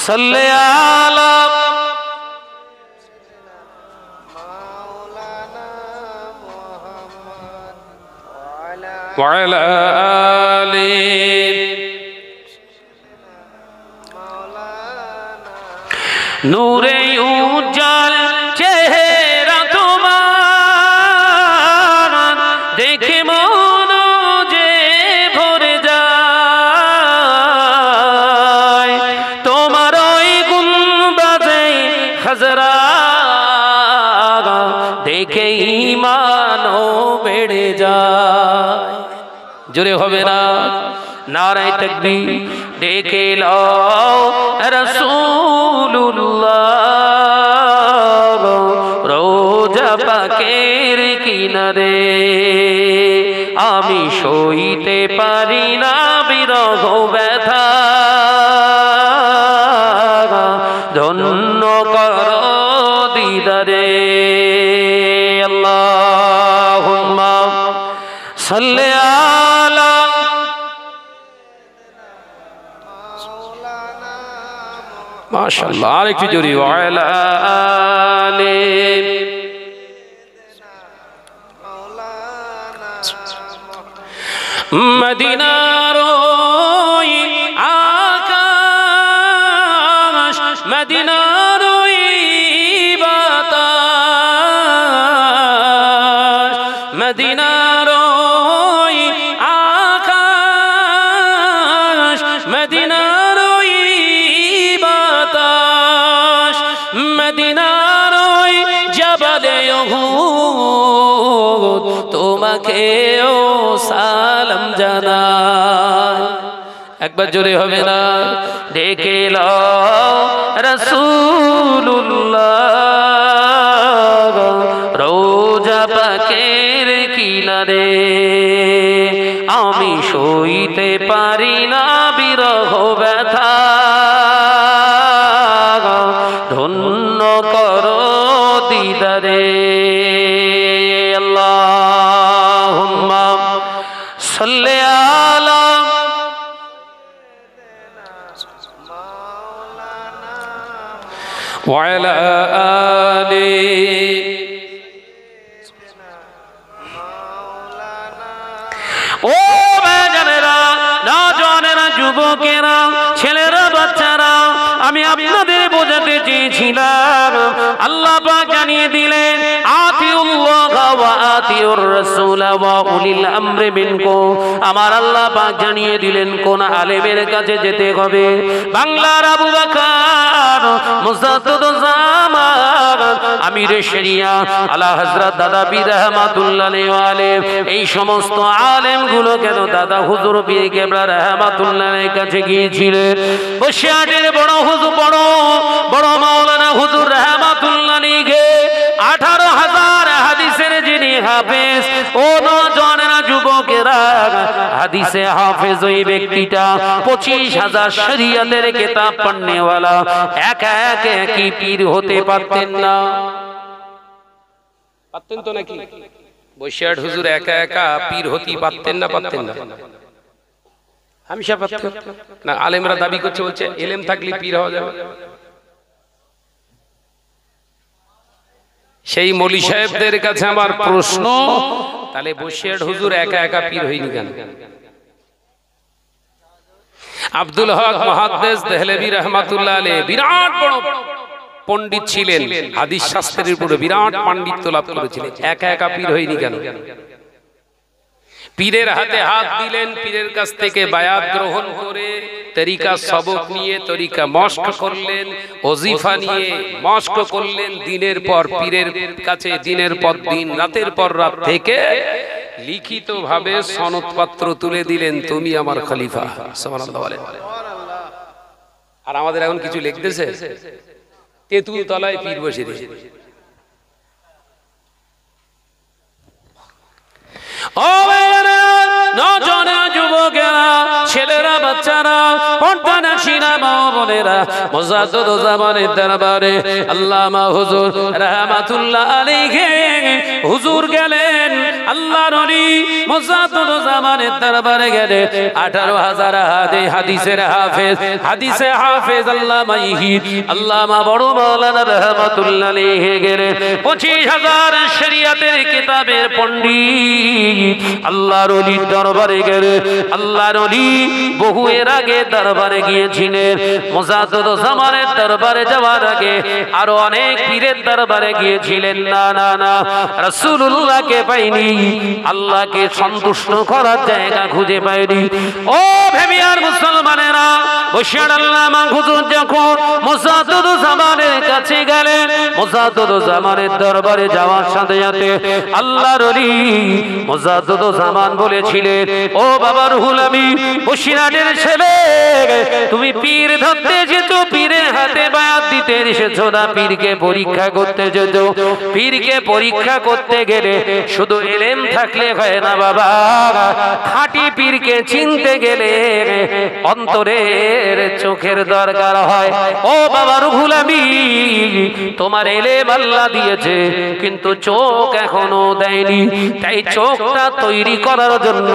Speaker 1: সাল্লি আলা وعلى آله নূরে উজ্জ্বল চেহারা তোমার, দেখে মন যে ভরে যায়। নজরা দেখে ঈমানও বেড়ে যায়। জোরে হবে না? নারায়ে তাকবীর। দেখে লও রাসূলুল্লাহ রোজা পাকের কিনারে, আমি সইতে পারি না বিরহ ব্যথা, ধন্য করো দিদারে। আল্লাহুম্মা সাল্লি আলা মাশাআল্লাহ, আরেকটু জোরে ওয়ালা আলি মদিনার ওই আকাশ, মদিনার ওই বাতাস, মদিনার ওই আকাশ, মদিনার ওই বাতাস, মদিনার ওই জবালে উহুদ তোমাকেও সালাম জানাই। একবার জোরে হবে না? ডেকে লও রাসূলুল্লাহ রোজা পাকের কিনারে, আমি সইতে পারি না বিরহ ব্যথা, ধন্য করো দিদারে। আল্লাহুম্মা সাল্লি আলা ওয়ালা আলি ও বাজানেরা, নওজওয়ানেরা, যুবকেরা, ছেলেরা, বাচ্চারা, আমি আপনাদের বোঝাতে চেয়েছিলাম, আল্লাহ পাক জানিয়ে দিলেন আতিউল্লাহ ওয়া আতিউর রাসূল ওয়া উলিল আমরি মিনকুম। আমার আল্লাহ পাক জানিয়ে দিলেন কোন আলেমের কাছে যেতে হবে। বাংলার আবু বকর মুজাদ্দিদুজ্জামান আমিরে শরিয়া আলা হযরত দাদা পীর রহমাতুল্লাহি আলাইহি, এই সমস্ত আলেমগুলো কেন দাদা হুজুর পীর কেবলা রহমাতুল্লাহির কাছে গিয়েছিলেন। বসিরহাটের বড় হুজুর, বড় মাওলানা হুজুর রহমাতুল্লাহিকে 18,000 হাদিসের যিনি হাফেজ, ও নওজওয়ানেরা, যুবকেরা, হাদিসে হাফেজ ওই ব্যক্তিটা 25,000 শরীয়তের কিতাব পড়নেওয়ালা একা একা কি পীর হতে পারতেন না? পারতেন তো নাকি? বসিরহাট হুজুর একা একা পীর হতে পারতেন না? পারতেন না? হামেশা পারতেন না? আলেমরা দাবি করছে, বলছে ইলম থাকলে পীর হওয়া যাবে। সেই মৌলী সাহেবদের কাছে আমার প্রশ্ন, তাহলে বসিরহাট হুজুর একা একা পীর হয়নি কেন? আব্দুল হক মুহাদ্দিস দেহলভী রহমাতুল্লাহ আলাইহি বিরাট বড় পণ্ডিত ছিলেন, হাদিস শাস্ত্রের উপরে বিরাট পাণ্ডিত্য লাভ করেছিলেন, একা একা পীর হয়নি কেন? পীরের হাতে হাত দিলেন, পীরের কাছ থেকে বায়াত গ্রহণ করে তরিকা সবক নিয়ে তরিকা মস্ক করলেন, ওজিফা নিয়ে মস্ক করলেন, দিনের পর পীরের কাছে দিনের পর দিন, রাতের পর রাত থেকে লিখিত ভাবে সনদপত্র তুলে দিলেন, তুমি আমার খলিফা। সুবহানাল্লাহ বলেন। আর আমাদের এখন কিছু লিখতেছে, তেঁতুল তলায় পীর বসে দিয়েছে। ও নওজওয়ান যুবকেরা, ছেলেরা, বাচ্চারা, পর্দানশীনা মা বোনেরা, মুজাদ্দিদুজ্জামানের দরবারে আল্লামা হুজুর রাহমাতুল্লাহ আলাইহি হুজুর গেলেন। আল্লাহর ওলি মুজাদ্দিদুজ্জামানের দরবারে গেলেন। 18,000 হাদিসের হাফেজ, হাদিসে হাফেজ আল্লামা ইহিদ, আল্লামা বড় মাওলানা রাহমাতুল্লাহ আলাইহি গেলেন। 25,000 শরীয়তের কিতাবের পণ্ডিত আল্লাহর ওলির দরবারে গেলে। আল্লাহর ওলি বহু এর আগে দরবারে গিয়েছিলেন, মুজাদ্দিদুজ্জামানের দরবারে যাওয়ার আগে আরো অনেক পীরের দরবারে গিয়েছিলেন। না না না, রাসূলুল্লাহকে পাইনি। আল্লাহকে সন্তুষ্ট করার জায়গা খুঁজে পায়নি। ও ভেবে আর মুসলমানেরা, বশির আল্লামা হুজুর যখন মুসাদ্দুদুজ্জামানের কাছে গেলেন, মুসাদ্দুদুজ্জামানের দরবারে যাওয়ার সাথে সাথে আল্লাহর ওলি মুসাদ্দুদুজ্জামান বলেছিলেন, ও বাবা রুহুল আমিন, বশিরাটের ছেলে, তুমি পীর ধরতে এসেছো, পীরের হাতে বায়াত দিতে এসেছো না পীরকে পরীক্ষা করতে এসেছো? পীরকে পরীক্ষা করতে গেলে শুধু ইলম থাকলে হয় না বাবা, খাঁটি পীরকে চিনতে গেলে অন্তরের চোখের দরকার হয়। ও বাবা রুহুল আমিন, তোমার ইলম আল্লাহ দিয়েছে কিন্তু চোখ এখনো দেয়নি, তাই চোখটা তৈরি করার জন্য,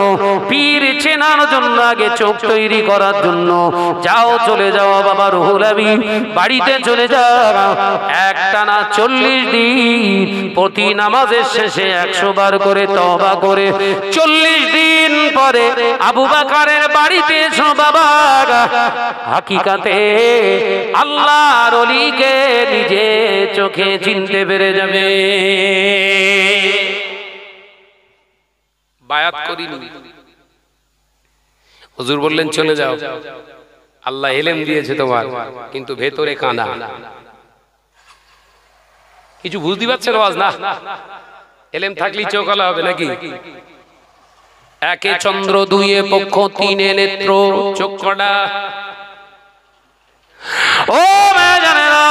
Speaker 1: পীর চেনার জন্য আগে চোখ তৈরি করার জন্য যাও, চলে যাও বাবা রুহুল আমিন, বাড়িতে চলে যাও। একটানা 40 দিন প্রতি নামাজের শেষে 100 বার করে তওবা করে 40 দিন পরে আবু বকরের বাড়িতে এসো বাবা, হাকিকাতে আল্লাহর ওলিকে নিজে চোখে চিনতে পেরে যাবে। বায়াত করিনি, হুজুর বললেন চলে যাও, আল্লাহ ইলম দিয়েছে তোমার কিন্তু ভেতরে কানা। কিছু বুঝতে পারছেন আওয়াজ না? ইলম থাকলেই চোখ আলা হবে নাকি? একে চন্দ্র, দুইয়ে পক্ষ, তিনে নেত্র, চোখ কটা। ও ভাইজানেরা,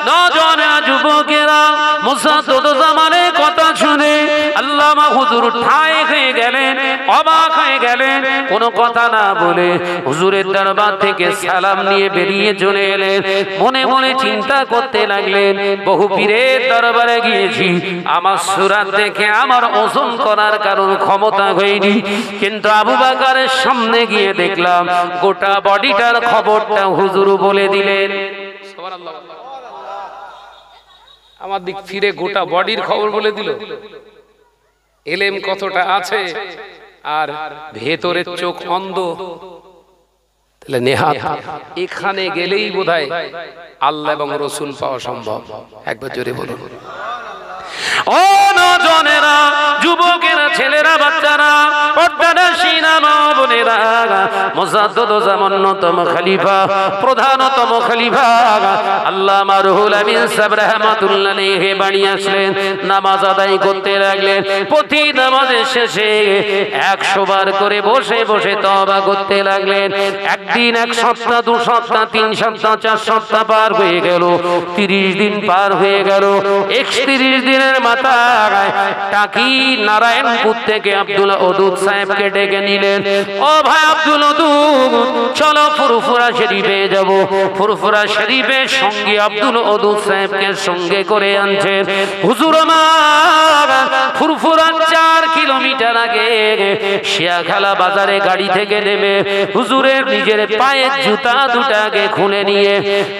Speaker 1: নওজওয়ানেরা, যুবকেরা, মুসাদ্দুদুজ্জামানের কথা শুনে আল্লামা হুজুর ঠায় হয়ে গেলেন, অবাক হয়ে গেলেন। কোনো কথা না বলে হুজুরের দরবার থেকে সালাম নিয়ে বেরিয়ে চলে এলেন। মনে মনে চিন্তা করতে লাগলেন, বহু পীরের দরবারে গিয়েছি, আমার সুরাত দেখে আমার ওজন করার কারণ ক্ষমতা হয়নি, কিন্তু আবু বকরের সামনে গিয়ে দেখলাম গোটা বডিটার খবরটা হুজুর বলে দিলেন। সুবহানাল্লাহ। আমার দিক ফিরে গোটা বডির খবর বলে দিল। ইলম কতটা আছে আর ভেতরের চোখ অন্ধ, তাহলে নেহাত এখানে গেলেই বোধহয় আল্লাহ এবং রাসূল পাওয়া সম্ভব। একবার জোরে বলুন। ও নওজওয়ানেরা, যুবকেরা, ছেলেরা, বাচ্চারা, পর্দানশীনা মা বোনেরা, মুসাদ্দুদুজ্জামান অন্যতম খলিফা, প্রধানতম খলিফা আল্লামা রুহুল আমিন সাহেব রাহমাতুল্লাহ আলাইহি বাড়ি আসলেন, নামাজ আদায় করতে লাগলেন। প্রতি নামাজের শেষে 100 বার করে বসে বসে তওবা করতে লাগলেন। একদিন, এক সপ্তাহ, 2 সপ্তাহ, 3 সপ্তাহ, 4 সপ্তাহ পার হয়ে গেল, 30 দিন পার হয়ে গেল। 31 দিনের মাথায় টাকি নারায়ণপুর থেকে আব্দুল ওদুদ সাহেবকে ডেকে নিলেন। ও ভাই আব্দুল ওদুদ, চলো ফুরফুরা শরীফে যাব। ফুরফুরা শরীফের সঙ্গে আব্দুল ওদুদ সাহেবকে সঙ্গে করে আনছেন। হুজুর আমার ফুরফুরা 4 কিলোমিটার আগে শিয়াখালা বাজারে গাড়ি থেকে নেমে হুজুরের নিজের পায়ের জুতা দুটাকে খুলে নিয়ে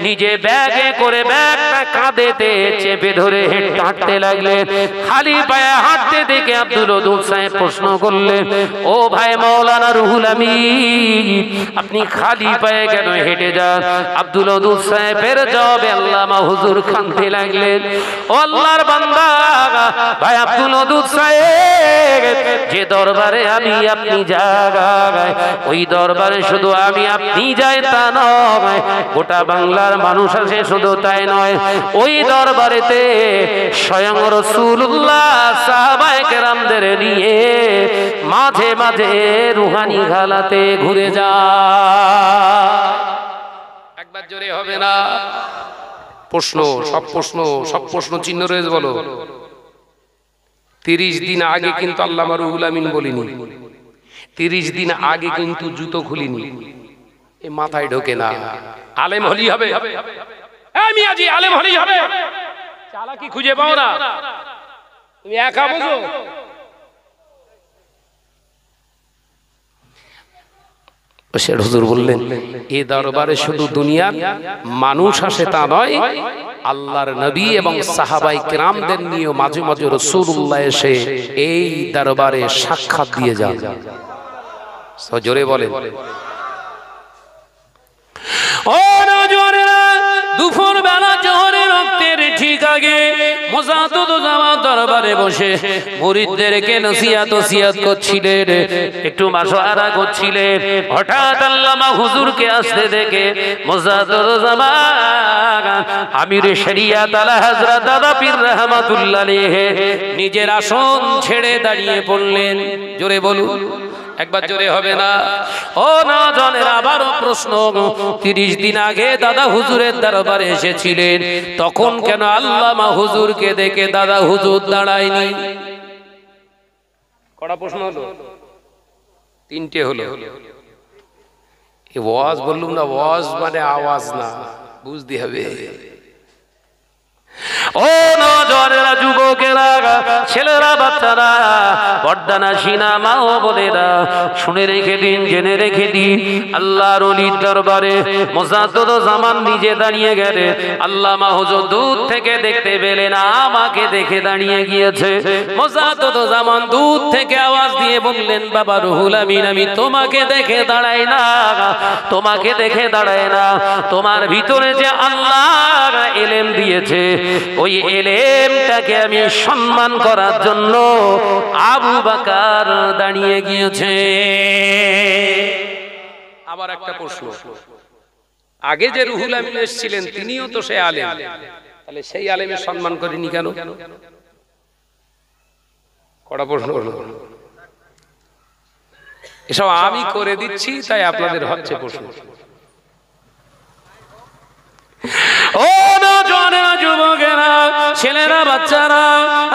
Speaker 1: নিজে ব্যাগে করে ব্যাগটা কাঁধেতে চেপে ধরে হাঁটতে লাগলেন। খালি পায়ে হাঁটতে দেখে আব্দুল ওদুদ সাহেব প্রশ্ন করলেন, ও ভাই মাওলানা রুহুল আমিন, আপনি খালি পায়ে কেন হেঁটে যান? আব্দুল ওদুদ সাহেবের জবাবে আল্লামা হুজুর কাঁদতে লাগলেন। ও আল্লাহর বান্দা, ভাই আব্দুল ওদুদ সাহেব, যে দরবারে আমি আপনি যাই, ওই দরবারে শুধু আমি আপনি যাই তা নয়, গোটা বাংলার মানুষ আসে, শুধু তাই নয়, ওই দরবারেতে স্বয়ং রাসূলুল্লাহ সাহাবায়ে কেরামদের নিয়ে মাঝে মাঝে রুহানি হালাতে ঘুরে যায়। একবার জোরে হবে না? প্রশ্ন, সব প্রশ্ন চিহ্ন রয়েছে। বলো, 30 দিন আগে কিন্তু আল্লামা রুহুল আমিন বলিনি, 30 দিন আগে কিন্তু জুতো খুলিনি। এ মাথায় ঢোকে না। আলেম হলি হবে, আমি আজি আলেম হলি হবে, চালাকি খুঁজে পাও না, তুমি একা বুঝো। হুজুর বললেন, এই দরবারে শুধু দুনিয়ার মানুষ আসে তা নয়, আল্লাহর নবী এবং সাহাবায়ে কেরামদের নিয়ে মাঝে মাঝে রাসূলুল্লাহ এসে এই দরবারে সাক্ষাৎ দিয়ে যান। জোরে বলেন। ও নওজওয়ানেরা, দুপুর বেলা জোহরের রক্তের ঠিক আগে মুজাদ্দিদুজ্জামান দরবারে বসে মুরিদদেরকে নসিহত করছিলেন, একটু মাশওয়ারা করছিলেন। হঠাৎ আল্লামা হুজুরকে আসতে দেখে মুজাদ্দিদুজ্জামান আমির শরিয়াত আলা হযরত দাদা পীর রাহমাতুল্লাহ আলাইহি নিজের আসন ছেড়ে দাঁড়িয়ে পড়লেন। জোরে বলুন, একবার জোরে হবে না? ও নওজওয়ানেরা, আবারও প্রশ্ন, 30 দিন আগে দাদা হুজুরের দরবারে এসেছিলেন, তখন কেন আল্লামা হুজুরকে দেখে দাদা হুজুর দাঁড়ায়নি? কড়া প্রশ্ন হলো, 3টে হলো। এই ওয়াজ বললুম না, ওয়াজ মানে আওয়াজ না, বুঝতে হবে। ও নওজওয়ানেরা, যুবকেরা, ছেলেরা, বাচ্চারা, পর্দানাশীনা মা ও বোনেরা, শুনে রেখে দিন, জেনে রেখে দিন, আল্লাহর ওলির দরবারে মুজাদ্দিদুজ্জামান নিজে দাঁড়িয়ে গেলে আল্লামা হুজুর দূর থেকে দেখতে পেলেন আমাকে দেখে দাঁড়িয়ে গিয়েছে। মুজাদ্দিদুজ্জামান দূর থেকে আওয়াজ দিয়ে বললেন, বাবা রুহুল আমিন, আমি তোমাকে দেখে দাঁড়াই না, তোমাকে দেখে দাঁড়াই না, তোমার ভিতরে যে আল্লাহ ইলম দিয়েছে ওই ইলমটাকে আমি সম্মান করার জন্য আবু বকর দাঁড়িয়ে গিয়েছে। আবার একটা প্রশ্ন, আগে যে রুহুল আমিন এসেছিলেন তিনিও তো সেই আলেম, তাহলে সেই আলেমের সম্মান করেনি কেন? কড়া প্রশ্ন করল। এসব আমি করে দিচ্ছি, তাই আপনাদের হচ্ছে প্রশ্ন। ও নওজওয়ানেরা, যুবকেরা, ছেলেরা, বাচ্চারা,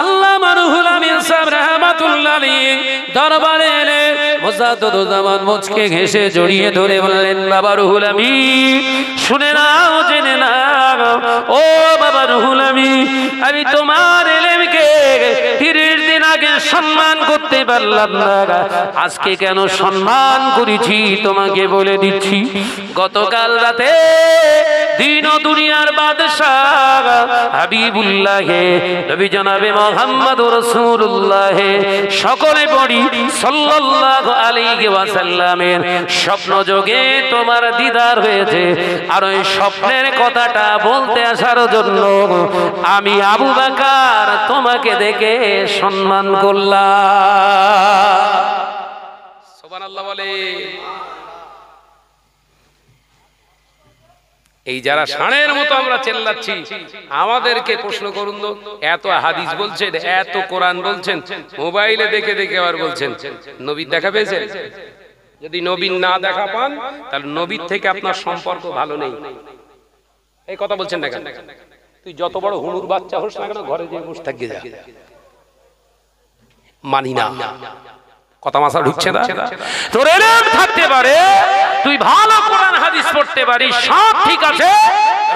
Speaker 1: আল্লামা রুহুল আমিন সাহেব রাহমাতুল্লাহ আলাইহি দরবারে এলে মুজাদ্দিদুজ্জামান মুচকে ঘেঁষে জড়িয়ে ধরে বললেন, বাবা রুহুল আমিন, শুনে নাও, জেনে নাও, ও বাবা রুহুল আমিন, আমি তোমার ইলমকে 30 দিন আগে সম্মান করতে পারলাম না, আজকে কেন সম্মান করেছি তোমাকে বলে দিচ্ছি। গতকাল রাতে দিন ও দুনিয়ার বাদশাহ হাবিবুল্লাহ নবী জনাবে মুহাম্মদুর রাসূলুল্লাহ সকলে পড়ি সাল্লাল্লাহু আলাইহি ওয়াসাল্লামের স্বপ্ন যোগে তোমার দিদার হয়েছে, আর ওই স্বপ্নের কথাটা বলতে আসার জন্য আমি আবু বকর তোমাকে দেখে সম্মান করলাম। সুবহানাল্লাহ বলে। এই যারা ষাঁড়ের মতো আমরা চেল্লাচ্ছি, আমাদেরকে প্রশ্ন করুন তো, এত হাদিস বলছেন, এত কোরআন বলছেন, মোবাইলে দেখে দেখে আবার বলছেন নবীর দেখা পেয়েছেন? যদি নবীর না দেখা পান, তাহলে নবীর থেকে আপনার সম্পর্ক ভালো নেই। এই কথা বলছেন না কেন? তুই যত বড় হুনুর বাচ্চা হোস না কেন, ঘরে যেয়ে বসে থাকি যা, মানি না। কথা মাথা ঢুকছে না? তোর ইলম থাকতে পারে, তুই ভালো কোরআন হাদিস পড়তে পারিস, সব ঠিক আছে,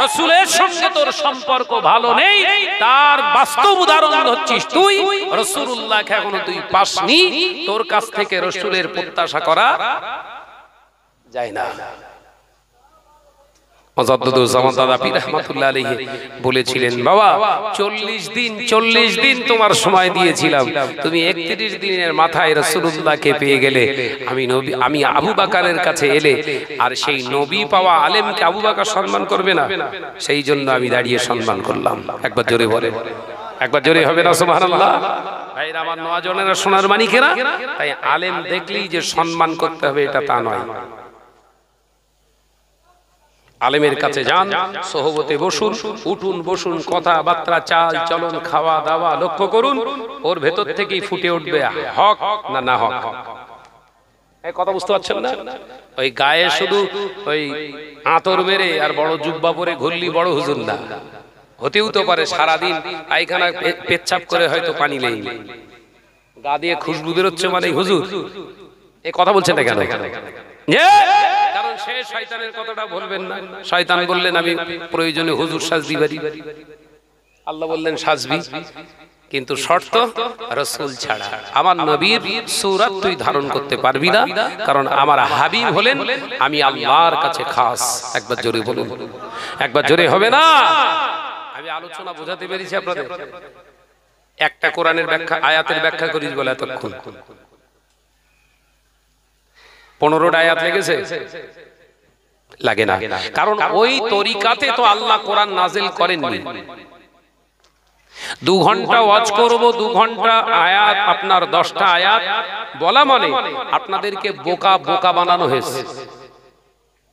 Speaker 1: রাসূলের সঙ্গে তোর সম্পর্ক ভালো নেই, তার বাস্তব উদাহরণ হচ্ছিস তুই। রাসূলুল্লাহকে এখনো তুই পাসনি, তোর কাছ থেকে রাসূলের প্রত্যাশা করা যায় না। মুজাদ্দিদুজ্জামান দাদা পীর রাহমাতুল্লাহ আলাইহি বলেছিলেন, বাবা 40 দিন তোমার সময় দিয়েছিলাম, তুমি 31 দিনের মাথায় রাসূলুল্লাহকে পেয়ে গেলে, আমি আবু বকরের কাছে এলে, আর সেই নবী পাওয়া আলেমকে আবু বকর সম্মান করবে না, সেই জন্য আমি দাঁড়িয়ে সম্মান করলাম। একবার জোরে বলে, একবার জোরে হবে না? সুবহানাল্লাহ। ভাইরা আমার, নওজওয়ানেরা, সোনার মানিকেরা, তাই আলেম দেখলেই যে সম্মান করতে হবে এটা তা নয়। আলেমের কাছে যান, সোহবতে বসুন, উঠুন বসুন, কথাবার্তা, চাল চলন, খাওয়া দাওয়া লক্ষ্য করুন, ওর ভেতর থেকেই ফুটে উঠবে হক না না হক। এই কথা বুঝতে পারছেন না? ওই গায়ে শুধু ওই আতর মেরে আর বড় জুব্বা পরে ঘুরলি বড় হুজুর না, হতেও তো পারে সারাদিন পায়খানা পেচ্ছাপ করে হয়তো পানি নেই, গা দিয়ে খুশবু বেরোচ্ছে মানে হুজুর। এই কথা বলছেন না কেন? কারণ সে শয়তানের কথাটা বলবেন না। শয়তান বললেন আমি প্রয়োজনে হুজুর সাজদি পারি, আল্লাহ বললেন সাজবি, কিন্তু শর্ত রাসূল ছাড়া। আমার নবীর সূরত তুই ধারণ করতে পারবি না, কারণ আমার হাবিব হলেন আমি আল্লাহর কাছে খাস। একবার জোরে বলুন, একবার জোরে হবে না? আমি আলোচনা বোঝাতে পেরেছি আপনাদের? একটা কোরআনের ব্যাখ্যা, আয়াতের ব্যাখ্যা করিস বলে এতক্ষণ 15টা আয়াত লেগেছে? লাগে না, কারণ ওই তরিকাতে তো আল্লাহ কোরআন নাজিল করেননি। 2 ঘন্টা ওয়াজ করব, 2 ঘন্টা আয়াত, আপনার 10টা আয়াত বলা মানে আপনাদেরকে বোকা বোকা বানানো হয়েছে।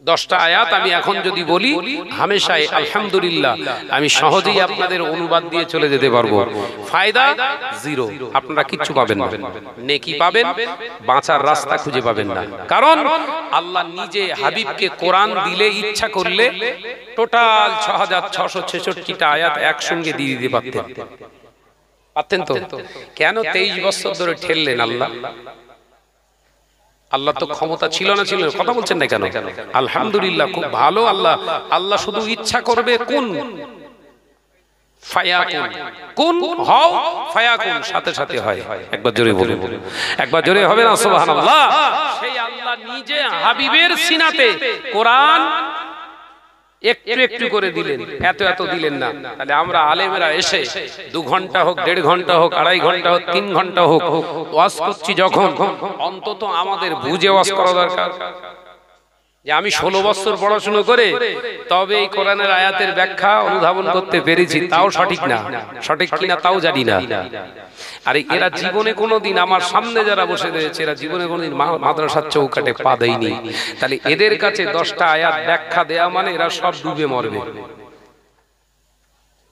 Speaker 1: 10টা আয়াত আমি এখন যদি বলি হামেশাই আলহামদুলিল্লাহ আমি সহজেই আপনাদের অনুবাদ দিয়ে চলে যেতে পারবো। ফায়দা জিরো, আপনারা কিচ্ছু পাবেন না। নেকি পাবেন, বাঁচার রাস্তা খুঁজে পাবেন না। কারণ আল্লাহ নিজে হাবিবকে কোরআন দিলে ইচ্ছা করলে টোটাল 6666টা আয়াত একসঙ্গে দিয়ে দিতে পারতেন। পারতেন তো? কেন 23 বছর ধরে ঠেললেন আল্লাহ? আল্লাহ তো ক্ষমতা ছিল না, ছিল কথা বলছেন না কেন? আলহামদুলিল্লাহ, খুব ভালো। আল্লাহ আল্লাহ শুধু ইচ্ছা করবে কোন ফায়াকুন, কোন হও ফায়াকুন, সাথে সাথে হয়। একবার জোরে বলুন, একবার জোরে হবে না সুবহানাল্লাহ? সেই আল্লাহ নিজে হাবিবের সিনাতে কোরআন একটু একটু করে দিলেন, এত এত দিলেন না। তাহলে আমরা আলেমেরা এসে 2 ঘন্টা হোক, 1.5 ঘন্টা হোক, 2.5 ঘন্টা হোক, 3 ঘন্টা হোক ওয়াজ করছি যখন, অন্তত আমাদের বুঝে ওয়াজ করা দরকার। যে আমি 16 বছর পড়াশোনা করে তবে এই কোরআনের আয়াতের ব্যাখ্যা অনুধাবন করতে পেরেছি, তাও সঠিক না, সঠিক কিনা তাও জানি না। আর এরা জীবনে কোনোদিন আমার সামনে যারা বসে রয়েছে এরা জীবনে কোনোদিন মাদ্রাসার চৌকাটে পা দেয়নি। তাহলে এদের কাছে 10টা আয়াত ব্যাখ্যা দেয়া মানে এরা সব ডুবে মরবে।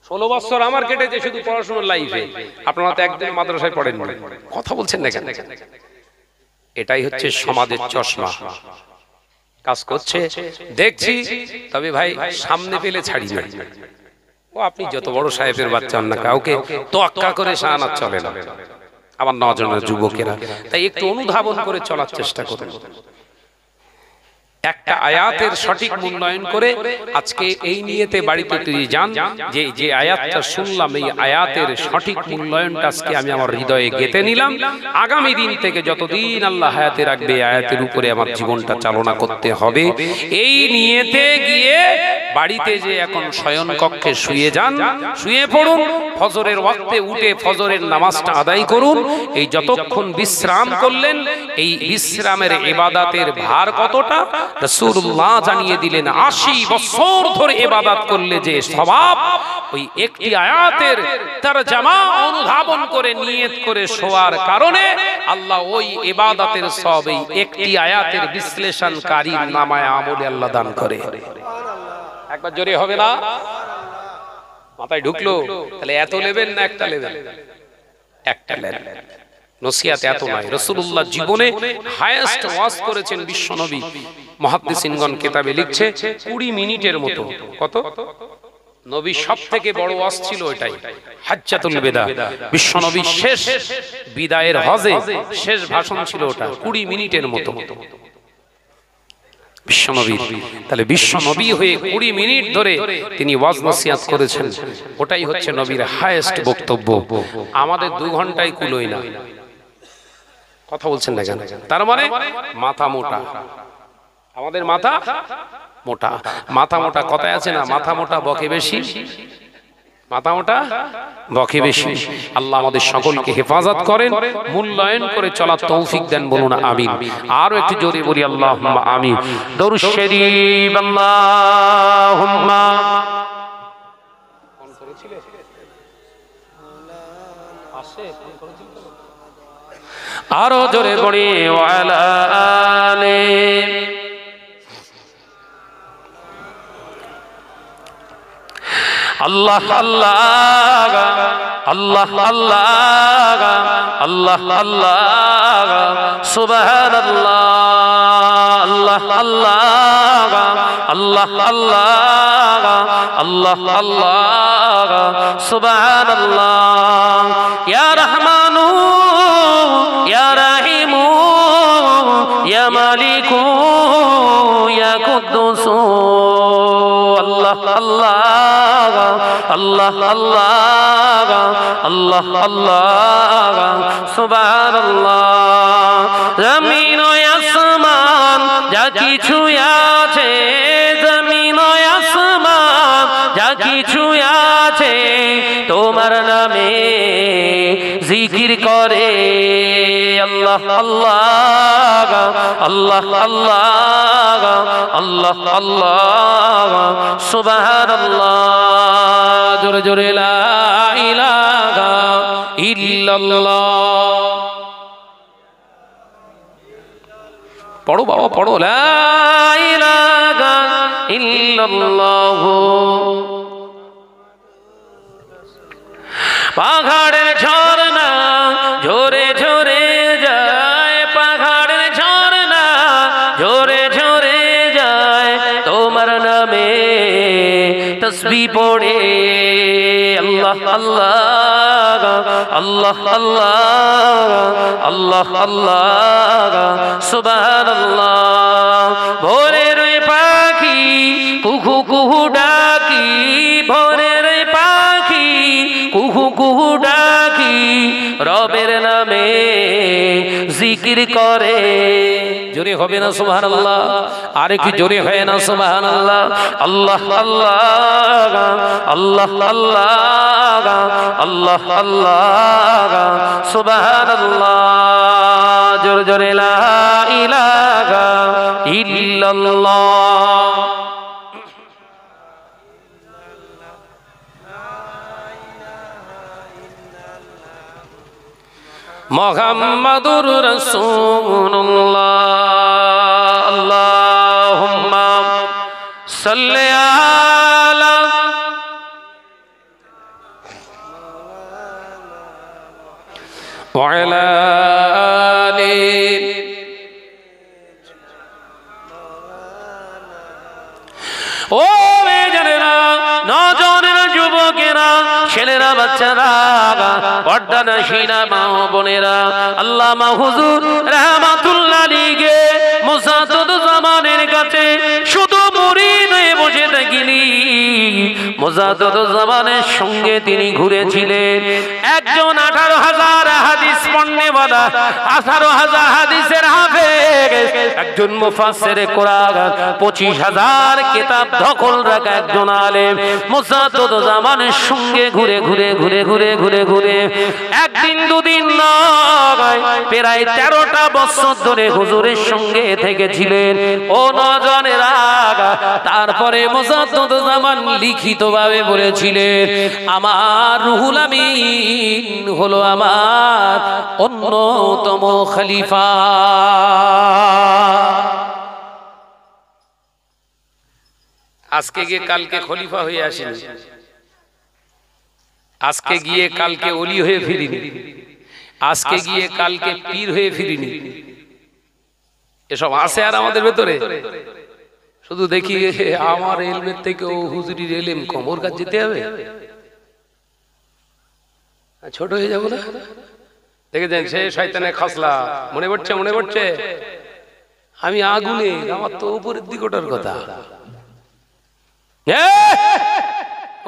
Speaker 1: 16 বছর আমার কেটেছে শুধু পড়াশোনার লাইফে, আপনারা তো একদিন মাদ্রাসায় পড়েন না, কথা বলছেন না কেন? এটাই হচ্ছে সমাজের চশমা, কাজ করছে দেখছি, তবে ভাই সামনে পেলে ছাড়ি না। ও আপনি যত বড় সাহেবের বাচ্চা হন না, কাউকে তোয়াক্কা করে শাহানাত চলে না। আমার নজনের যুবকেরা তাই একটু অনুধাবন করে চলার চেষ্টা করুন। একটা আয়াতের সঠিক মূল্যায়ন করে আজকে এই নিয়েতে বাড়িতে তুই যান যে যে আয়াতটা শুনলাম এই আয়াতের সঠিক মূল্যায়নটা আজকে আমি আমার হৃদয়ে গেঁথে নিলাম। আগামী দিন থেকে যতদিন আল্লাহ হায়াতে রাখবে আয়াতের উপরে আমার জীবনটা চালনা করতে হবে। এই নিয়েতে গিয়ে বাড়িতে যে এখন শয়ন কক্ষে শুয়ে যান, শুয়ে পড়ুন, ফজরের ওয়াক্তে উঠে ফজরের নামাজটা আদায় করুন। এই যতক্ষণ বিশ্রাম করলেন এই বিশ্রামের ইবাদতের ভার কতটা রাসূলুল্লাহ জানিয়ে দিলেন। 80 বছর ধরে ইবাদত করলে যে সওয়াব, ওই একটি আয়াতের তরজমা অনুধাবন করে নিয়ত করে শোয়ার কারণে আল্লাহ ওই ইবাদতের সওয়াব এই একটি আয়াতের বিশ্লেষণকারীর নামায়ে আমলে আল্লাহ দান করে। একবার জোরে হবে না? মাথায় ঢুকলো? তাহলে এত লেভেল না একটা লেভেল? একটা লেভেল। নসিহত এত নয়। রাসূলুল্লাহ জীবনে হাইয়েস্ট ওয়াজ করেছেন বিশ্বনবী। মুহাদ্দিসিনগণ কিতাবে লিখছে 20 মিনিটের মতো। কত? নবী সবথেকে বড় ওয়াজ ছিল এটাই, হাজ্জাতুল বিদা। বিশ্বনবী শেষ বিদায়ের হজে শেষ ভাষণ ছিল ওটা, 20 মিনিটের মতো। বিশ্বনবী, তাহলে বিশ্বনবী হয়ে 20 মিনিট ধরে তিনি ওয়াজ নসিহত করেছেন, ওটাই হচ্ছে নবীর হাইয়েস্ট বক্তব্য। আমাদের 2 ঘন্টায় কুলোয় না, কথা বলছেন না কেন? তার মানে মাথা মোটা, আমাদের মাথা মোটা। মাথা মোটা কথায় আছে না, মাথা মোটা বকে বেশি, মাথা মোটা বকে বেশি। আল্লাহ আমাদের সকলকে হেফাজত করেন, মূল্যায়ন করে চলার তৌফিক দেন, বলুন আমিন। আরো একটু জোরে বলি আল্লাহুম্মা আমিন। দরুদ শরীফ আল্লাহুম্মা। ফোন করেছিলে? আসে ফোন করেছিল? আরো জোরে পড়ি ওয়ালা আলে। আল্লাহ আল্লাহ আল্লাহ আল্লাহ আল্লাহ আল্লাহ সুবহানাল্লাহ আল্লাহ আল্লাহ আল্লাহ আল্লাহ আল্লাহ আল্লাহ সুবহানাল্লাহ। ইয়া রহমানু ইয়া রাহিমু ইয়া মালিকু ইয়া কুদ্দুসু আল্লাহ আল্লাহ আল্লাহ আল্লাহ আল্লাহ আল্লাহ সুবহানাল্লাহ। জমিন ও আসমান যা কিছু আছে, জমিন ও আসমান যা কিছু আছে তোমার নামে জিকির করে। আল্লাহ আল্লাহ আল্লাহ আল্লাহ আল্লাহ আল্লাহ সুবহানাল্লাহ। জোরে জোরে লা ইলাহা ইল্লাল্লাহ। পড়ো বাবা পড়ো, লা ইলাহা ইল্লাল্লাহ। পাহাড়ের ঝর্ণা ঝরে ঝরে যায়, পাহাড়ের ঝর্ণা ঝরে ঝরে যায়, তোমার নামে তসবিহ পড়ে আল্লাহ আল্লাহ আল্লাহ আল্লাহ আল্লাহ আল্লাহ সুবহানাল্লাহ। ভোরের পাখি কুহু কুহু ডাকি, ভোরের পাখি কুহু কুহু ডাকি, রবের নামে জিকির করে। জোরে হবে না সুবহানাল্লাহ? আরে কি জোরে হয় না সুবহানাল্লাহ? আল্লাহ আল্লাহ আল্লাহ আল্লাহ আল্লাহ আল্লাহ সুবহানাল্লাহ। জোরে জোরে লা ইলাহা ইল্লাল্লাহ। মুহাম্মাদুর রাসূলুল্লাহ। আল্লাহুম্মা সাল্লি আলা ওয়া আলা আলি ও মেয়েরা, নজনেরা, যুবকেরা, ছেলেরা, বাচ্চারা, পর্দানশীনা মা ও বোনেরা, আল্লামা হুজুর রাহমাতুল্লাহ আলাইহি মুজাদ্দিদুজ্জামানের কাছে শুধু মুরিদ হয়ে বসে থাকিনি, মুজাদ্দিদুজ্জামানের সঙ্গে তিনি ঘুরেছিলেন। একজন 18,000 হাদিস পড়নেওয়ালা, 18,000 হাদিসের হাফেজ, একজন মুফাসসিরে কোরআন, 25,000 কিতাব দখল রাখা একজন আলেম, মুজাদ্দিদুজ্জামানের সঙ্গে ঘুরে ঘুরে ঘুরে ঘুরে ঘুরে ঘুরে একদিন দুদিন নয়, প্রায় 13টা বছর ধরে হুজুরের সঙ্গে থেকেছিলেন। ও নজনেরা, তারপরে মুজাদ্দিদুজ্জামান লিখিতভাবে বলেছিলেন, আমার রুহুল আমিন হলো আমার অন্যতম খলিফা। আজকে গিয়ে কালকে খলিফা হয়ে আসেনি, আজকে গিয়ে কালকে ওলি হয়ে ফিরিনি, আজকে গিয়ে কালকে পীর হয়ে ফিরিনি। এসব আছে আর আমাদের ভেতরে? শুধু দেখি আমার এলমের থেকে ও হুজুরির এলেম কম, ওর কাছে যেতে হবে, ছোট হয়ে যাবো না? দেখেছেন সে শয়তানের খসলা, মনে পড়ছে? মনে পড়ছে? আমি আগুনে, আমার তো উপরের দিক ওঠার কথা,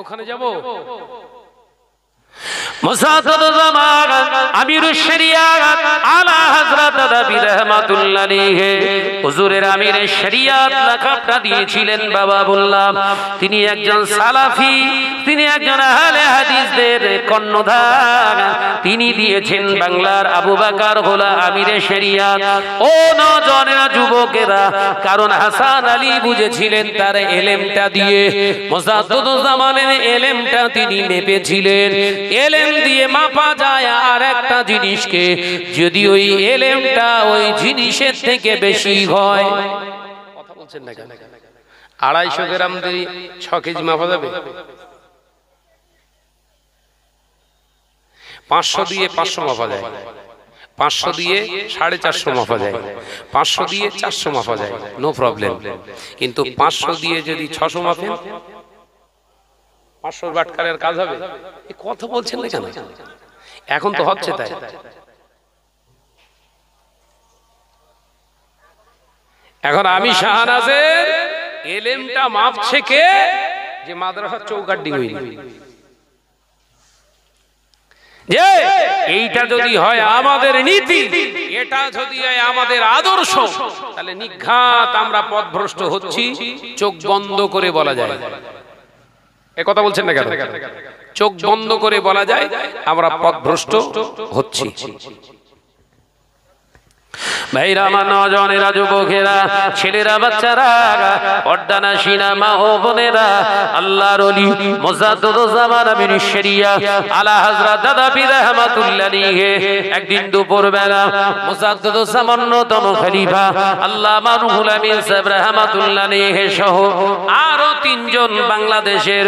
Speaker 1: ওখানে যাবো। মুজাদ্দিদুজ্জামান আমিরুশ শরিয়াত আলা হযরত নবী রাহমাতুল্লাহ আলাইহি, হুজুরের আমিরে শরিয়াত লাকাবটা দিয়েছিলেন বাবা বললাম। তিনি একজন সালাফি, তিনি একজন আহলে হাদিসদের কর্ণধার, তিনি দিয়েছেন বাংলার আবু বকর হলো আমিরে শরিয়াত। ও নওজনেরা, যুবকেরা, কারণ হাসান আলী বুঝেছিলেন তার এলেমটা দিয়ে, মুজাদ্দিদুজ্জামানের এলেমটা তিনি মেপেছিলেন। এলেম দিয়ে মাপা যায় আর একটা জিনিসকে, যদি ওই এলেমটা ওই জিনিসের থেকে বেশি হয়। কথা বলছেন না কেন? 250 গ্রাম দিয়ে 6 কেজি মাপা যাবে? 500 দিয়ে 500 মাপা যায়, 500 দিয়ে 450 মাপা যায়, 500 দিয়ে 400 মাপা যায়, নো প্রবলেম। কিন্তু 500 দিয়ে যদি 600 মাপেন, 500 বাটকারের কাজ হবে? এই কথা বলছেন না কেন? এখন তো হচ্ছে তাই। এখন আমি শাহনাজের এলেমটা মাপছে কে? যে মাদ্রাসার চৌকাঠি হইনি। যে এইটা যদি হয় আমাদের নীতি, এটা যদি হয় আমাদের আদর্শ, তাহলে নিঘাত আমরা পথভ্রষ্ট হচ্ছি, চোখ বন্ধ করে বলা যায়। এই কথা বলছেন না কেন? চোখ বন্ধ করে বলা যায় আমরা পথভ্রষ্ট হচ্ছি। ভাইরা আমার, নজনেরা, যুবকেরা, ছেলেরা, বাচ্চারা, পর্দানা সিনা মা ও বোনেরা, আল্লাহর ওলি মুজাদ্দিদুজ্জামান আমির শরিয়া আলা হযরত দাদা পীর রহমাতুল্লাহ আলাইহি একদিন দুপুর বেলা মুজাদ্দিদুজ্জামান অন্যতম খলিফা আল্লামা রুহুল আমিন সাহেব রহমাতুল্লাহ আলাইহি সহ আরো তিনজন বাংলাদেশের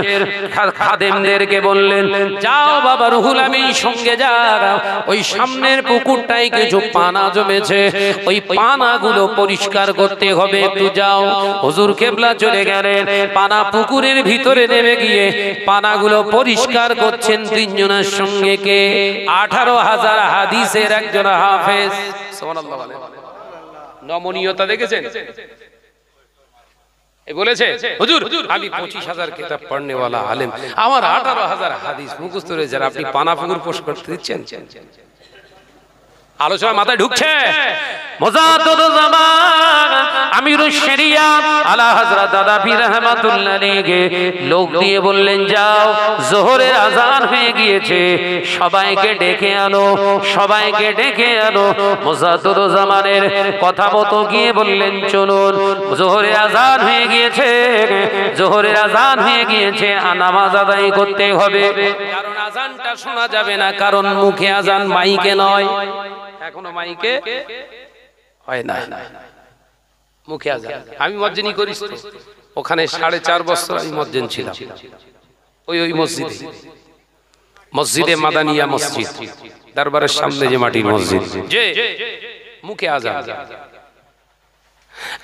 Speaker 1: খাদেমদেরকে বললেন, যাও বাবা রুহুল আমিন সঙ্গে যাও, ওই সামনের পুকুরটায় কিছু পানা জমেছে, ওই পানাগুলো পরিষ্কার করতে হবে, একটু যাও। হুজুর কেবলা চলে গেলেন, পানা পুকুরের ভিতরে নেমে গিয়ে পানাগুলো পরিষ্কার করছেন তিনজনের সঙ্গে কে? 18,000 হাদিসের একজন হাফেজ। সুবহানাল্লাহ বলেন। নমনীয়তা দেখেছেন? বলেছে হুজুর আমি 25,000 কিতাব পড়নে ওয়ালা আলেম, আমার 18,000 হাদিস মুখস্থ রয়েছে, আপনি পানা পুকুর পরিষ্কার করতে দিচ্ছেন? আলোচনা মাথায় ঢুকছে? মুজাদ্দিদুজ্জামান আমিরুশ শরিয়া আলা হযরত দাদা পীর রহমাতুল্লাহ আলাইহি লোক দিয়ে বললেন, যাও যোহরের আযান হয়ে গিয়েছে, সবাইকে ডেকে আনো, সবাইকে ডেকে আনো। মুজাদ্দিদুজ্জামানের কথা মতো গিয়ে বললেন, চলুন, যোহরের আযান হয়ে গিয়েছে, যোহরের আযান হয়ে গিয়েছে, নামাজ আদায় করতে হবে। কারণ আযানটা শোনা যাবে না, কারণ মুখে আযান, মাইকে নয়। এখনো মাইকে হয় না, মুখে আযান। আমি মসজিদই করি, ওখানে 4.5 বছর আমি মসজিদ ছিলাম, ওই মসজিদে, মসজিদে মাদানিয়া মসজিদ, দরবারের সামনে যে মাটির মসজিদ, যে মুখে আযান।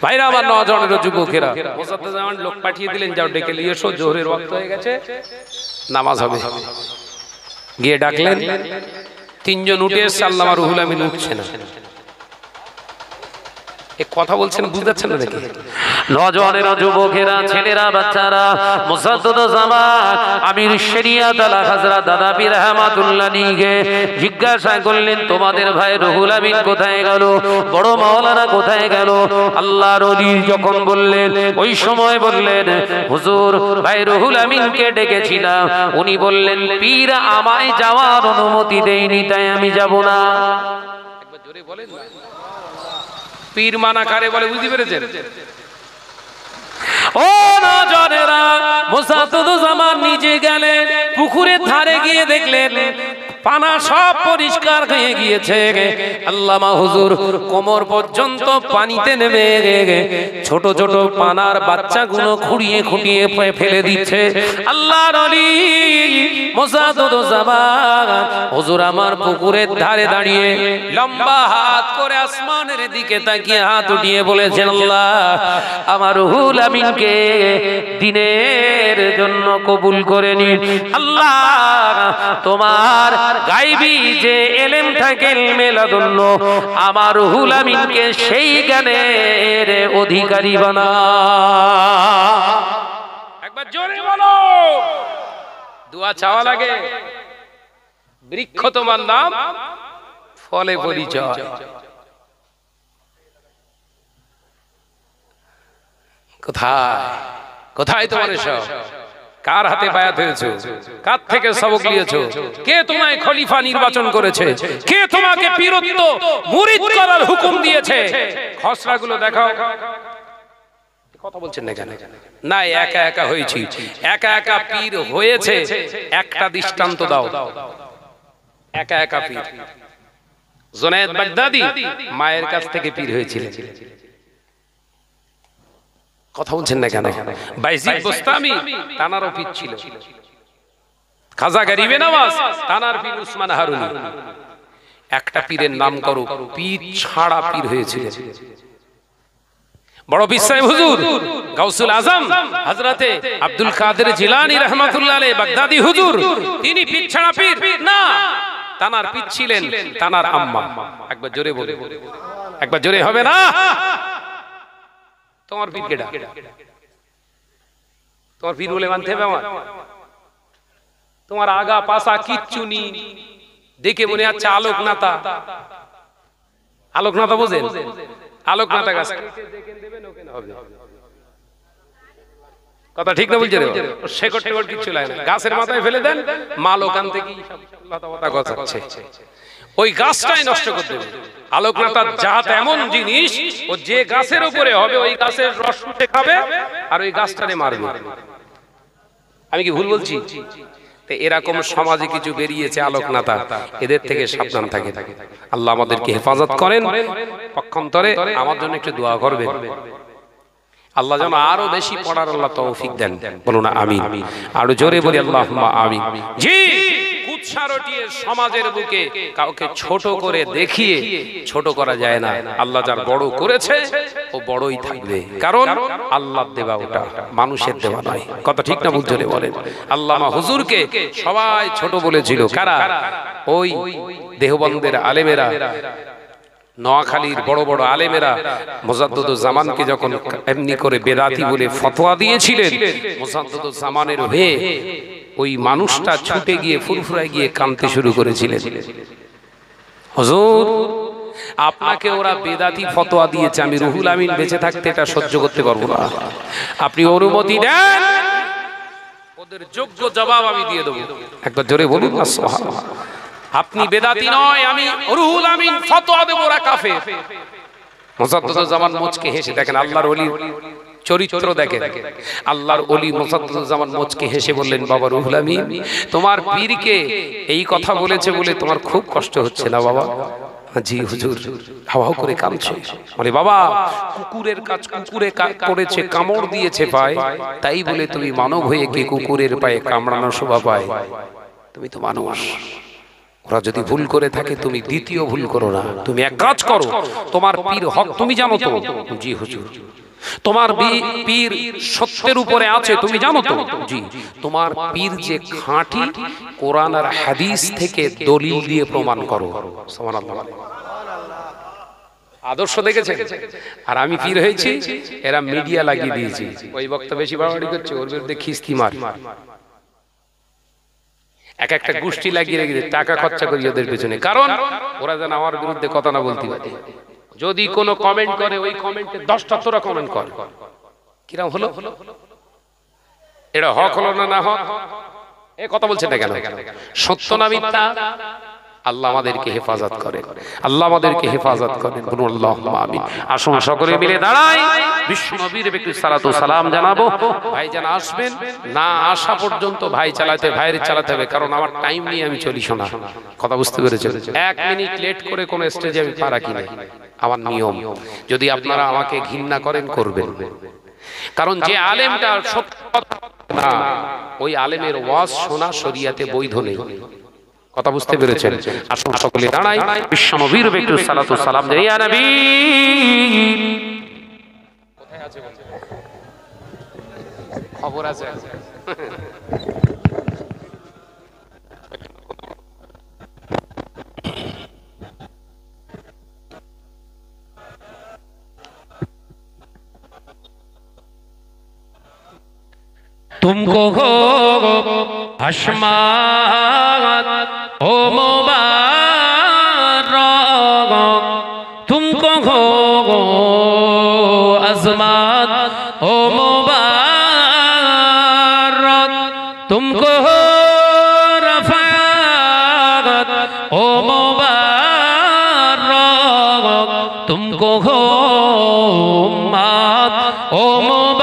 Speaker 1: ভাইরা আমার, নজনের যুবকেরা, মুজাদ্দিদুজ্জামান লোক পাঠিয়ে দিলেন, যাও ডেকে নিয়ে এসো, জোহরের ওয়াক্ত হয়ে গেছে, নামাজ হবে। গিয়ে ডাকলেন, তিনজন উঠে এসে, আল্লামা রুহুল আমিন উঠছে না। কথা বলছেন, বুঝতে না দেখে? নজওয়ানেরা, যুবকেরা, ছেলেরা, বাচ্চারা, মুজাদ্দিদুজ্জামান আমির শরিয়াত আলা হযরত দাদা পীর রহমাতুল্লাহ আলাইহি জিজ্ঞাসা করলেন, তোমাদের ভাই রুহুল আমিন কোথায় গেল? বড় মাওলানা কোথায় গেল? আল্লাহর ওলি যখন বললেন, ওই সময় বললেন, হুজুর ভাই রুহুল আমিনকে ডেকেছিলাম, উনি বললেন পীর আমায় যাওয়ার অনুমতি দেয়নি, তাই আমি যাব না। একবার জোরে বলেন না। পীর মানা কারে বলে, বুঝতে পেরেছেন? ও নজরেরা, মুজাদ্দিদুজ্জামান নিজে গেলেন, পুকুরের ধারে গিয়ে দেখলেন পানা সব পরিষ্কার হয়ে গিয়েছে। আল্লামা হুজুর কোমর পর্যন্ত পানিতে নেমে ছোট ছোট পানার বাচ্চাগুলো খুঁড়িয়ে খুঁটিয়ে ফেলে দিচ্ছে। আল্লাহর ওলি মুজাদ্দিদুজ্জামান হুজুর আমার পুকুরের ধারে দাঁড়িয়ে লম্বা হাত করে আসমানের দিকে তাকিয়ে হাত উঠিয়ে বলেছেন, আল্লাহ আমার রুহুল আমিনকে দ্বীনের জন্য কবুল করে নিন। আল্লাহ তোমার গায়বী যে ইলম থাকে, ইলমে লাদুন্ন, আমার রুহুল আমিনকে সেই জ্ঞানের অধিকারী বানাও। একবার জোরে বলো। দোয়া চাওয়া লাগে। বৃক্ষ তোমার নাম, ফলে পরিচয়। কোথায় কোথায় তোমার এসব? কার হাতে বায়াত হয়েছো? কার থেকে সবক নিয়েছো? কে তোমায় খলিফা নির্বাচন করেছে? কে তোমাকে পীরত্ব মুরিদ করার হুকুম দিয়েছে? খসড়াগুলো দেখাও। কথা বলছেন না কেন? না, একা একা হয়েছি, একা একা পীর হয়েছে, একটা দৃষ্টান্ত দাও। একা একা পীর জুনায়েদ বাগদাদি মায়ের কাছ থেকে পীর হয়েছিলেন। কথা বলছেন না কেন? বাইজিদ বোস্তামি তানারও পীর ছিল। খাজা গরিবে নওয়াজ তানার পীর উসমান হারুনি। একটা পীরের নাম করো, পীর ছাড়া পীর হয়েছিল। বড় পীর সাহেব হুজুর গাউসুল আজম হযরতে আব্দুল কাদের জিলানী রাহমাতুল্লাহ আলাইহি বাগদাদি হুজুর, তিনি পীর ছাড়া পীর না, তানার পীর ছিলেন তানার আম্মা। একবার জোরে বলে, একবার জোরে হবে না? তোমার পীর কেডা? তোমার পীর বলে মানতে হবে আমার? তোমার আগা পাশা কিচ্ছু নেই, দেখে মনে হচ্ছে আলোকনাথা। আলোকনাথা বোঝেন? আলোকনাথা গাছ কথা ঠিক না বলছে? শেকড় টেকড় কিচ্ছু লাগে না, গাছের মাথায় ফেলে দেন, মাল ওখান থেকে লতা পাতা গজাচ্ছে।
Speaker 2: ওই গাছটাই নষ্ট করে দেবে। আলোকনাতার জাত এমন জিনিস, ও যে গাছের উপরে হবে ওই গাছের রস শুষে খাবে আর ওই গাছটারে মারবে। আমি কি ভুল বলছি? এরকম সমাজে কিছু বেরিয়েছে আলোকনাতা, এদের থেকে সাবধান থাকে। আল্লাহ আমাদেরকে হেফাজত করেন। পক্ষান্তরে আমার জন্য একটু দোয়া করবেন, আল্লাহ যেন আরো বেশি পড়ার আল্লাহ তৌফিক দেন। বলুন আমিন। আরো জোরে বলি আল্লাহুম্মা আমিন। জি, কুৎসারটিয়ে সমাজের বুকে কাউকে ছোট করে দেখিয়ে ছোট করা যায় না। আল্লাহ যার বড় করেছে ও বড়ই থাকবে, কারণ আল্লাহর দেওয়া, ওটা মানুষের দেওয়া নয়। কথা ঠিক না ভুল জোরে বলেন? আল্লামা হুজুরকে সবাই ছোট বলেছিল, কারা? ওই দেহবন্দের আলেমেরা, নোয়াখালীর বড় বড় আলেমেরা মুজাদ্দিদুজ্জামানকে যখন এমনি করে বেদাতি বলে ফতোয়া দিয়েছিলেন, মুজাদ্দিদুজ্জামানের হয়ে ওই মানুষটা ছুটে গিয়ে ফুরফুরায় গিয়ে কাঁদতে শুরু করেছিলেন, হুজুর আপনাকে ওরা বেদাতি ফতোয়া দিয়েছে, আমি রুহুল আমিন বেঁচে থাকতে এটা সহ্য করতে পারবো না, আপনি অনুমতি দেন, ওদের যোগ্য জবাব আমি দিয়ে দেবো। একবার জোরে বলুন না সুবহানাল্লাহ। আপনি বেদাতি নয়, আমি রুহুল আমিন ফতোয়া দেব ওরা কাফের। মুজাদ্দিদুজ্জামান মুচকে হেসে, দেখেন আল্লাহর ওলির চরিত্র দেখেন, আল্লাহর ওলি মুজাদ্দিদুজ্জামান মুচকে হেসে বললেন, বাবা রুহুল আমিন তোমার পীরকে এই কথা বলেছে বলে তোমার খুব কষ্ট হচ্ছে না বাবা? জি হুজুর। হাওয়াও করে কাঁদছে, বলে বাবা কুকুরের কাজ কুকুরে করেছে, কামড় দিয়েছে পায়, তাই বলে তুমি মানব হয়ে কি কুকুরের পায়ে কামড়ানো শোভা পায়? তুমি তো মানুষ, ওরা যদি ভুল করে থাকে তুমি দ্বিতীয় ভুল করো না, তুমি এক কাজ করো, তোমার পীর হক তুমি জানো তো? জি হুজুর। তোমার পীর সত্যের উপরে আছে তুমি জানো তো? জি। তোমার পীর যে খাঁটি কোরআন আর হাদিস থেকে দলিল দিয়ে প্রমাণ করো। সুবহানাল্লাহ। আদর্শ দেখেছে? আর আমি পীর হয়েছি, এরা মিডিয়া লাগিয়ে দিয়েছি, ওই বক্তা বেশি বাড়াবাড়ি করছে, ওর বিরুদ্ধে খিস্তি মার, এক একটা গোষ্ঠী লাগিয়ে রেখে টাকা খরচা করি ওদের পেছনে, কারণ ওরা যেন আমার বিরুদ্ধে কথা না বলতে পারে। যদি কোনো কমেন্ট করে ওই কমেন্টে 10টা তোরা কমেন্ট কর, কিরকম হলো? এটা হক হলো না? না হক? এ কথা বলছে না কেন? সত্য না মিথ্যা? আল্লাহ আমাদেরকে হেফাজত করেন, আল্লাহ আমাদেরকে হেফাজত করেন। বলুন আল্লাহুম্মা আমিন। আসুন সকলে মিলে দাঁড়াই, বিশ্ব নবীর একটু সালাতু সালাম জানাবো। ভাইজান আসবেন না, আসা পর্যন্ত ভাই ভাইয়ের চালাতে হবে, কারণ আমার টাইম নিয়ে আমি চলি শোনা। কথা বুঝতে পেরেছেন? 1 মিনিট লেট করে কোন স্টেজে আমি পা রাখি না, আমার নিয়ম। যদি আপনারা আমাকে ঘৃণা করেন করবেন, কারণ যে আলেমটা সত্য না, ওই আলেমের ওয়াজ শোনা শরিয়াতে বৈধ নেই। কথা বুঝতে পেরেছেন? আসুন সকলে দাঁড়াই, বিশ্ব নবীর একটু সালাতু সালাম দেই। ইয়া নবী কোথায় আছে খবর আছে?
Speaker 1: तुमको हो हशमात ओ मुबारक, तुमको हो अज़मत ओ मुबारक, तुमको हो रफ़ात ओ मुबारक, तुमको हो उम्मत ओ मुबारक।